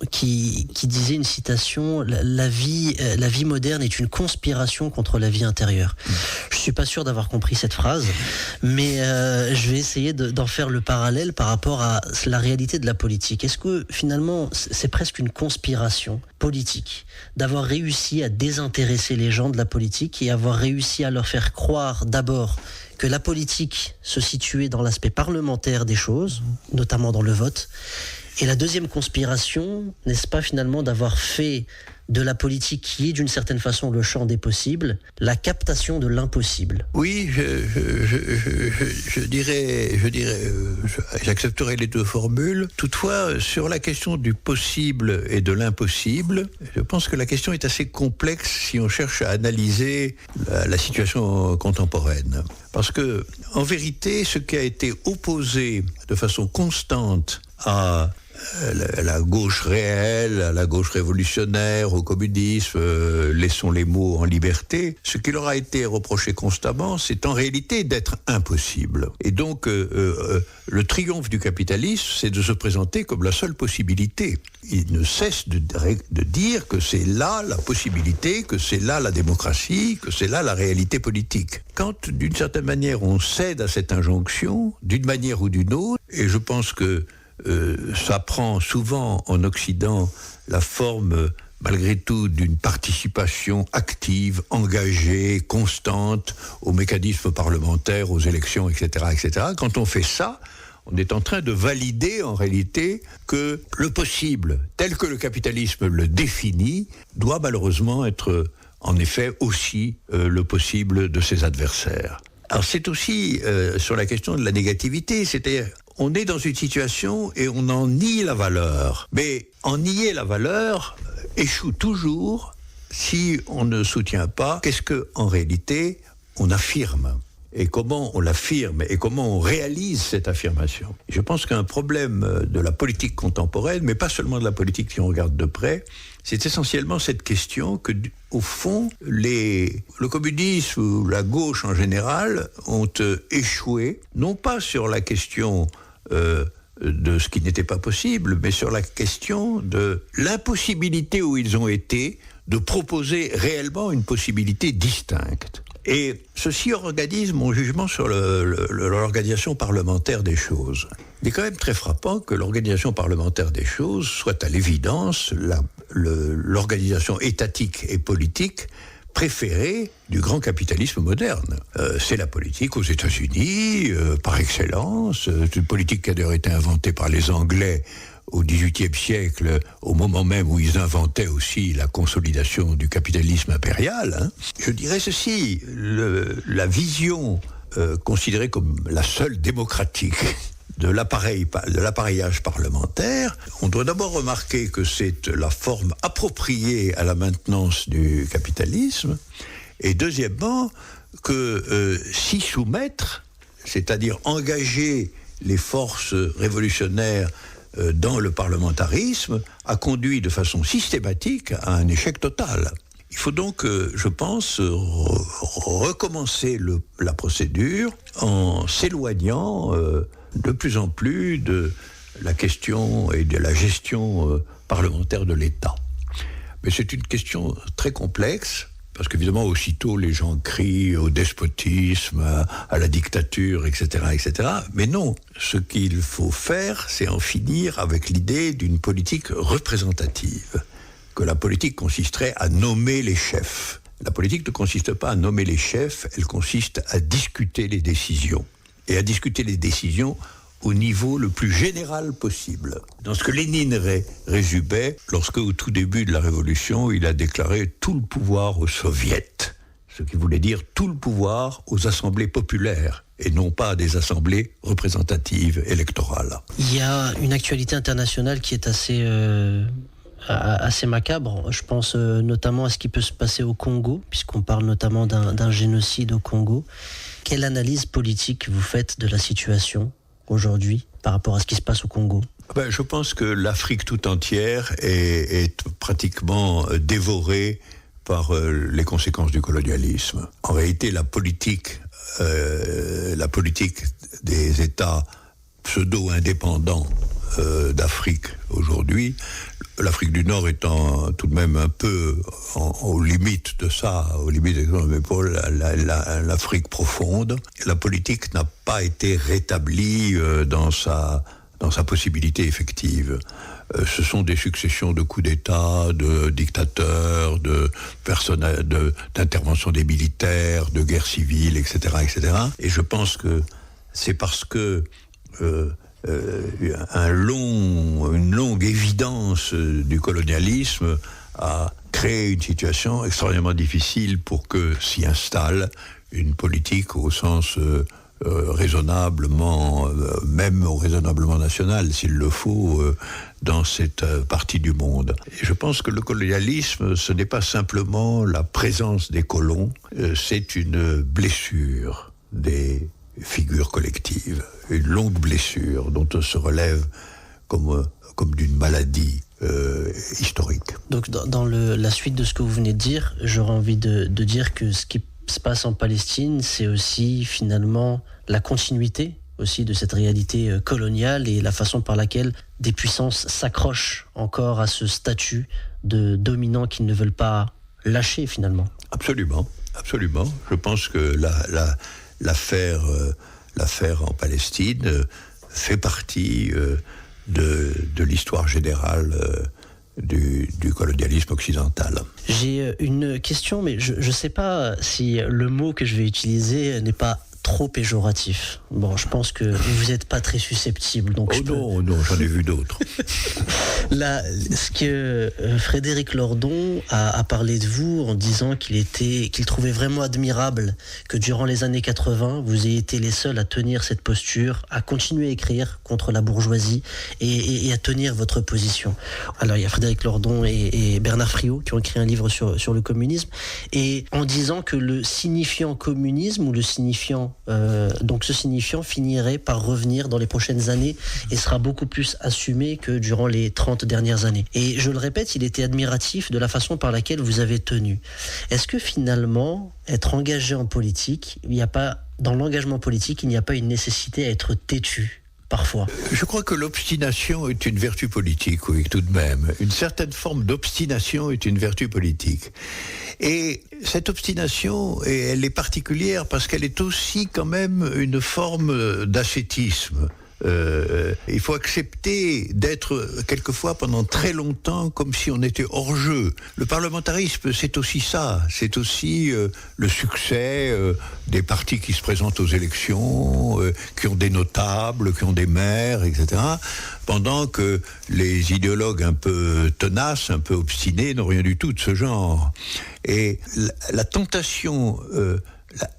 qui disait une citation « la vie moderne est une conspiration contre la vie intérieure ». Je suis pas sûr d'avoir compris cette phrase, mais je vais essayer d'en faire le parallèle par rapport à la réalité de la politique. Est-ce que finalement c'est presque une conspiration politique d'avoir réussi à désintéresser les gens de la politique et avoir réussi à leur faire croire d'abord que la politique se situait dans l'aspect parlementaire des choses, notamment dans le vote, et la deuxième conspiration, n'est-ce pas finalement d'avoir fait de la politique qui est d'une certaine façon le champ des possibles, la captation de l'impossible. Oui, j'accepterai les deux formules. Toutefois, sur la question du possible et de l'impossible, je pense que la question est assez complexe si on cherche à analyser la situation contemporaine. Parce que, en vérité, ce qui a été opposé de façon constante à la gauche réelle, à la gauche révolutionnaire, au communisme, laissons les mots en liberté, ce qui leur a été reproché constamment, c'est en réalité d'être impossible. Et donc, le triomphe du capitalisme, c'est de se présenter comme la seule possibilité. Il ne cesse de dire que c'est là la possibilité, que c'est là la démocratie, que c'est là la réalité politique. Quand, d'une certaine manière, on cède à cette injonction, d'une manière ou d'une autre, et je pense que ça prend souvent en Occident la forme, malgré tout, d'une participation active, engagée, constante aux mécanismes parlementaires, aux élections, etc., etc. Quand on fait ça, on est en train de valider en réalité que le possible, tel que le capitalisme le définit, doit malheureusement être en effet aussi le possible de ses adversaires. Alors c'est aussi sur la question de la négativité, c'est-à-dire on est dans une situation et on en nie la valeur. Mais en nier la valeur échoue toujours si on ne soutient pas qu'est-ce qu'en réalité on affirme. Et comment on l'affirme et comment on réalise cette affirmation. Je pense qu'un problème de la politique contemporaine, mais pas seulement de la politique si on regarde de près, c'est essentiellement cette question que, au fond, le communisme ou la gauche en général ont échoué, non pas sur la question de ce qui n'était pas possible, mais sur la question de l'impossibilité où ils ont été de proposer réellement une possibilité distincte. Et ceci organise mon jugement sur l'organisation parlementaire des choses. Il est quand même très frappant que l'organisation parlementaire des choses soit à l'évidence l'organisation étatique et politique préférée du grand capitalisme moderne. C'est la politique aux États-Unis, par excellence. C'est une politique qui a d'ailleurs été inventée par les Anglais au XVIIIe siècle, au moment même où ils inventaient aussi la consolidation du capitalisme impérial. Je dirais ceci, la vision considérée comme la seule démocratique de l'appareillage parlementaire, on doit d'abord remarquer que c'est la forme appropriée à la maintenance du capitalisme, et deuxièmement, que s'y soumettre, c'est-à-dire engager les forces révolutionnaires dans le parlementarisme, a conduit de façon systématique à un échec total. Il faut donc, je pense, recommencer la procédure en s'éloignant de plus en plus de la question et de la gestion parlementaire de l'État. Mais c'est une question très complexe, parce qu'évidemment, aussitôt, les gens crient au despotisme, à la dictature, etc., etc. Mais non, ce qu'il faut faire, c'est en finir avec l'idée d'une politique représentative, que la politique consisterait à nommer les chefs. La politique ne consiste pas à nommer les chefs, elle consiste à discuter les décisions. Et à discuter les décisions au niveau le plus général possible. Dans ce que Lénine résumait, lorsque au tout début de la Révolution, il a déclaré tout le pouvoir aux soviets, ce qui voulait dire tout le pouvoir aux assemblées populaires, et non pas à des assemblées représentatives électorales. Il y a une actualité internationale qui est assez macabre. Je pense notamment à ce qui peut se passer au Congo, puisqu'on parle notamment d'un génocide au Congo. Quelle analyse politique vous faites de la situation aujourd'hui par rapport à ce qui se passe au Congo ? Je pense que l'Afrique tout entière est pratiquement dévorée par les conséquences du colonialisme. En réalité, la politique des États pseudo-indépendants d'Afrique aujourd'hui, l'Afrique du Nord étant tout de même un peu aux limites de ça, mais pour l'Afrique profonde, la politique n'a pas été rétablie dans sa possibilité effective. Ce sont des successions de coups d'État, de dictateurs, d'interventions des militaires, de guerres civiles, etc., etc. Et je pense que c'est parce que une longue évidence du colonialisme a créé une situation extrêmement difficile pour que s'y installe une politique au sens raisonnablement, même raisonnablement national, s'il le faut, dans cette partie du monde. Et je pense que le colonialisme, ce n'est pas simplement la présence des colons, c'est une blessure des figures collectives, une longue blessure dont on se relève comme d'une maladie historique. Donc dans la suite de ce que vous venez de dire, j'aurais envie de dire que ce qui se passe en Palestine, c'est aussi finalement la continuité aussi de cette réalité coloniale et la façon par laquelle des puissances s'accrochent encore à ce statut de dominant qu'ils ne veulent pas lâcher finalement. Absolument. Je pense que l'affaire en Palestine fait partie de l'histoire générale du colonialisme occidental. J'ai une question, mais je ne sais pas si le mot que je vais utiliser n'est pas trop péjoratif. Bon, je pense que vous n'êtes pas très susceptible. Donc non, j'en ai vu d'autres. Là, ce que Frédéric Lordon a parlé de vous en disant qu'il trouvait vraiment admirable que durant les années 80, vous ayez été les seuls à tenir cette posture, à continuer à écrire contre la bourgeoisie et à tenir votre position. Alors, il y a Frédéric Lordon et Bernard Friot qui ont écrit un livre sur le communisme, et en disant que le signifiant communisme ou le signifiant donc ce signifiant finirait par revenir dans les prochaines années et sera beaucoup plus assumé que durant les 30 dernières années. Et je le répète, il était admiratif de la façon par laquelle vous avez tenu. Est-ce que finalement, être engagé en politique, dans l'engagement politique, il n'y a pas une nécessité à être têtu parfois? Je crois que l'obstination est une vertu politique, oui, tout de même. Une certaine forme d'obstination est une vertu politique. Et cette obstination, elle est particulière parce qu'elle est aussi quand même une forme d'ascétisme. Il faut accepter d'être quelquefois pendant très longtemps comme si on était hors jeu. Le parlementarisme, c'est aussi ça. C'est aussi le succès des partis qui se présentent aux élections, qui ont des notables, qui ont des maires, etc. Pendant que les idéologues un peu tenaces, un peu obstinés, n'ont rien du tout de ce genre. Et la tentation...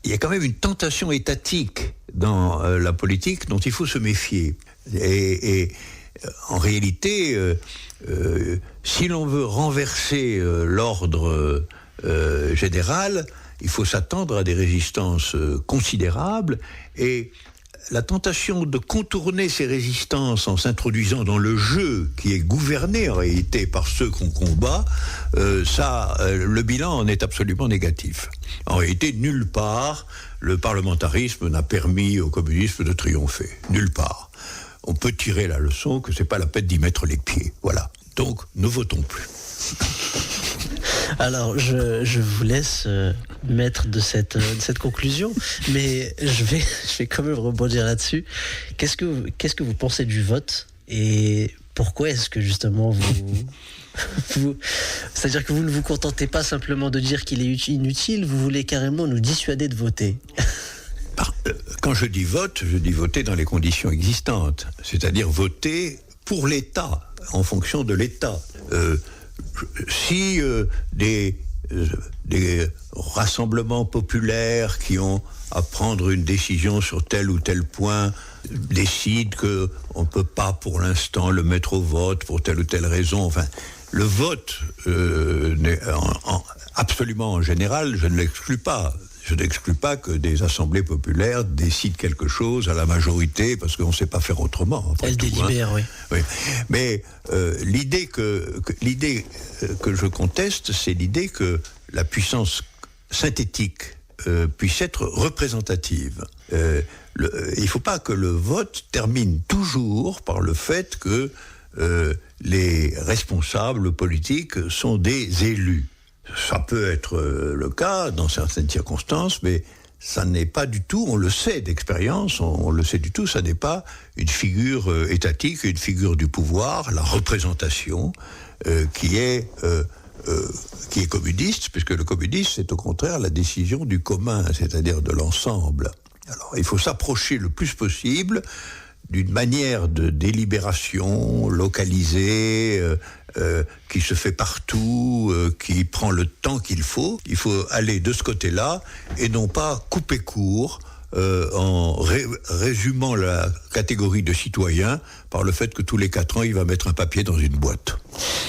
il y a quand même une tentation étatique dans la politique dont il faut se méfier. Et en réalité, si l'on veut renverser l'ordre général, il faut s'attendre à des résistances considérables, et la tentation de contourner ces résistances en s'introduisant dans le jeu qui est gouverné en réalité par ceux qu'on combat, le bilan en est absolument négatif. En réalité, nulle part le parlementarisme n'a permis au communisme de triompher. Nulle part. On peut tirer la leçon que c'est pas la peine d'y mettre les pieds. Voilà. Donc, ne votons plus. Alors, je vous laisse maître de cette conclusion, mais je vais quand même rebondir là-dessus. Qu'est-ce que vous pensez du vote, et pourquoi est-ce que justement c'est-à-dire que vous ne vous contentez pas simplement de dire qu'il est inutile, vous voulez carrément nous dissuader de voter? Quand je dis vote, je dis voter dans les conditions existantes, c'est-à-dire voter pour l'État, en fonction de l'État. Si des rassemblements populaires qui ont à prendre une décision sur tel ou tel point décident qu'on ne peut pas pour l'instant le mettre au vote pour telle ou telle raison, enfin, le vote, absolument en général, je ne l'exclus pas. Je n'exclus pas que des assemblées populaires décident quelque chose à la majorité, parce qu'on ne sait pas faire autrement. Elles délibèrent, oui. Mais l'idée que je conteste, c'est l'idée que la puissance synthétique puisse être représentative. Il ne faut pas que le vote termine toujours par le fait que les responsables politiques sont des élus. Ça peut être le cas dans certaines circonstances, mais ça n'est pas du tout, on le sait d'expérience, on le sait du tout, ça n'est pas une figure étatique, une figure du pouvoir, la représentation qui est communiste, puisque le communisme, c'est au contraire la décision du commun, c'est-à-dire de l'ensemble. Alors, il faut s'approcher le plus possible d'une manière de délibération localisée, qui se fait partout, qui prend le temps qu'il faut. Il faut aller de ce côté-là et non pas couper court en résumant la catégorie de citoyens par le fait que tous les 4 ans, il va mettre un papier dans une boîte.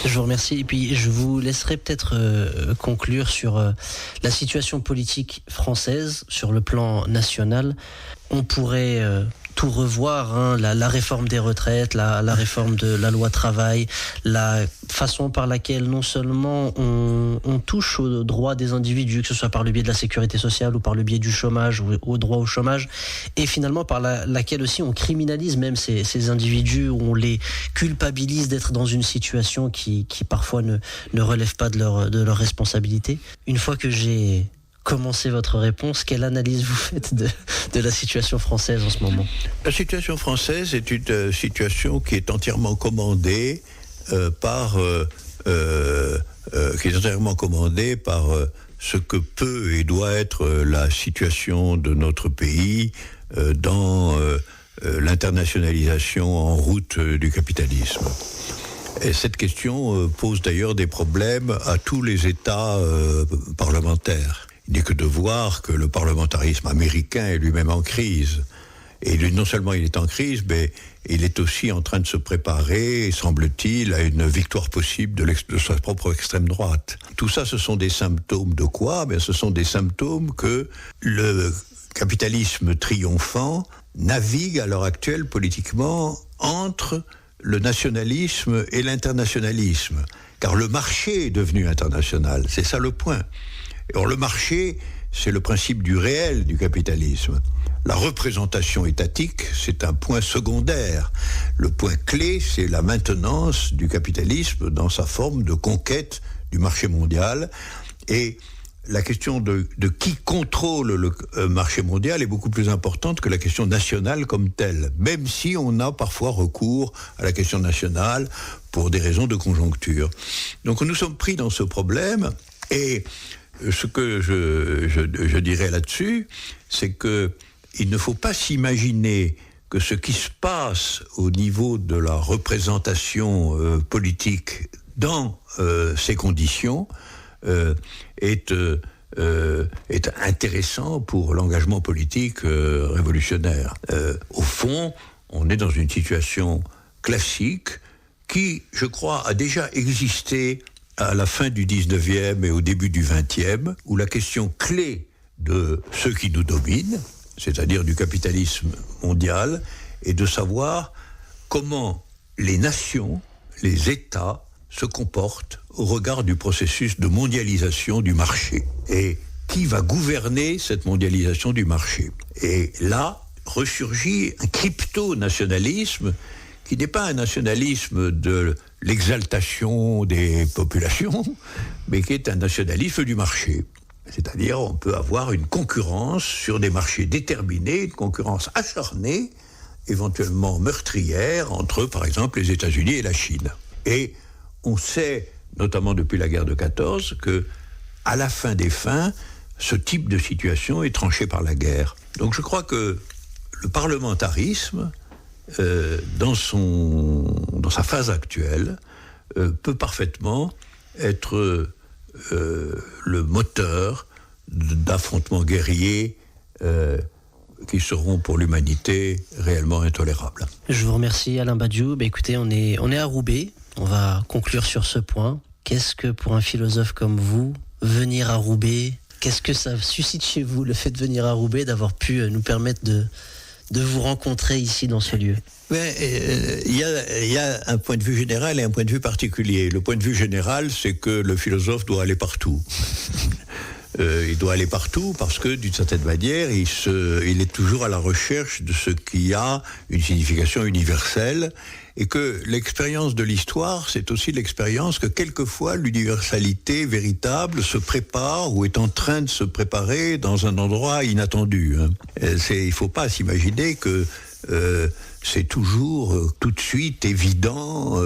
Je vous remercie. Et puis, je vous laisserai peut-être conclure sur la situation politique française sur le plan national. On pourrait tout revoir, la réforme des retraites, la réforme de la loi travail, la façon par laquelle non seulement on touche aux droits des individus, que ce soit par le biais de la sécurité sociale ou par le biais du chômage ou au droit au chômage, et finalement par laquelle aussi on criminalise même ces individus, où on les culpabilise d'être dans une situation qui parfois ne relève pas de leur responsabilité. Une fois que j'ai commencé votre réponse, quelle analyse vous faites de la situation française en ce moment ? La situation française est une situation qui est entièrement commandée par ce que peut et doit être la situation de notre pays dans l'internationalisation en route du capitalisme. Et cette question pose d'ailleurs des problèmes à tous les États parlementaires. Il n'est que de voir que le parlementarisme américain est lui-même en crise. Et non seulement il est en crise, mais il est aussi en train de se préparer, semble-t-il, à une victoire possible de sa propre extrême droite. Tout ça, ce sont des symptômes de quoi ? Bien, ce sont des symptômes que le capitalisme triomphant navigue à l'heure actuelle politiquement entre le nationalisme et l'internationalisme. Car le marché est devenu international, c'est ça le point. Or, le marché, c'est le principe du réel du capitalisme. La représentation étatique, c'est un point secondaire. Le point clé, c'est la maintenance du capitalisme dans sa forme de conquête du marché mondial. Et la question de qui contrôle le marché mondial est beaucoup plus importante que la question nationale comme telle, même si on a parfois recours à la question nationale pour des raisons de conjoncture. Donc nous sommes pris dans ce problème, et ce que je dirais là-dessus, c'est que il ne faut pas s'imaginer que ce qui se passe au niveau de la représentation politique dans ces conditions est intéressant pour l'engagement politique révolutionnaire. Au fond, on est dans une situation classique qui, je crois, a déjà existé à la fin du 19e et au début du 20e, où la question clé de ceux qui nous dominent, c'est-à-dire du capitalisme mondial, est de savoir comment les nations, les États, se comportent au regard du processus de mondialisation du marché. Et qui va gouverner cette mondialisation du marché ? Et là, ressurgit un crypto-nationalisme qui n'est pas un nationalisme de l'exaltation des populations, mais qui est un nationalisme du marché. C'est-à-dire, on peut avoir une concurrence sur des marchés déterminés, une concurrence acharnée, éventuellement meurtrière, entre, par exemple, les États-Unis et la Chine. Et on sait, notamment depuis la guerre de 14, que, à la fin des fins, ce type de situation est tranché par la guerre. Donc je crois que le parlementarisme, dans sa phase actuelle, peut parfaitement être le moteur d'affrontements guerriers qui seront pour l'humanité réellement intolérables. Je vous remercie Alain Badiou. Écoutez, on est à Roubaix. On va conclure sur ce point. Qu'est-ce que pour un philosophe comme vous, venir à Roubaix, qu'est-ce que ça suscite chez vous, le fait de venir à Roubaix, d'avoir pu nous permettre de vous rencontrer ici dans ce lieu? Il y a un point de vue général et un point de vue particulier. Le point de vue général, c'est que le philosophe doit aller partout. Il doit aller partout parce que, d'une certaine manière, il est toujours à la recherche de ce qui a une signification universelle, et que l'expérience de l'histoire, c'est aussi l'expérience que quelquefois l'universalité véritable se prépare ou est en train de se préparer dans un endroit inattendu. Il ne faut pas s'imaginer que c'est toujours tout de suite évident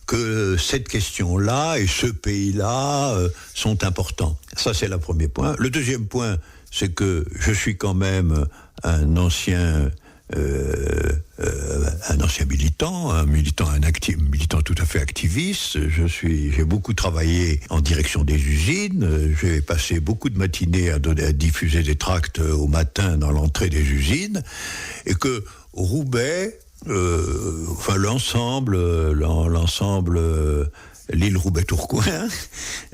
que cette question-là et ce pays-là sont importants. Ça, c'est le premier point. Le deuxième point, c'est que je suis quand même un ancien militant, un militant tout à fait activiste. J'ai beaucoup travaillé en direction des usines. J'ai passé beaucoup de matinées à diffuser des tracts au matin dans l'entrée des usines, et que Roubaix, l'ensemble, l'île Roubaix-Tourcoing,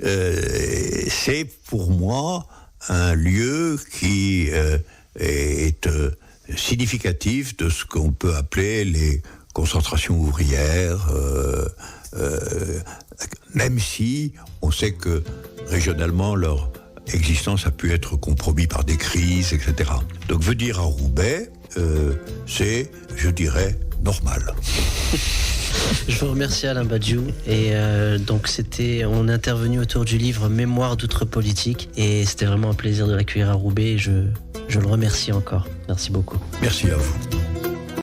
c'est pour moi un lieu qui est significatif de ce qu'on peut appeler les concentrations ouvrières, même si on sait que régionalement leur existence a pu être compromise par des crises, etc. Donc venir à Roubaix, c'est, je dirais, normal. Je vous remercie Alain Badiou, et donc on est intervenu autour du livre Mémoire d'outre-politique, et c'était vraiment un plaisir de l'accueillir à Roubaix, et je le remercie encore. Merci beaucoup. Merci à vous.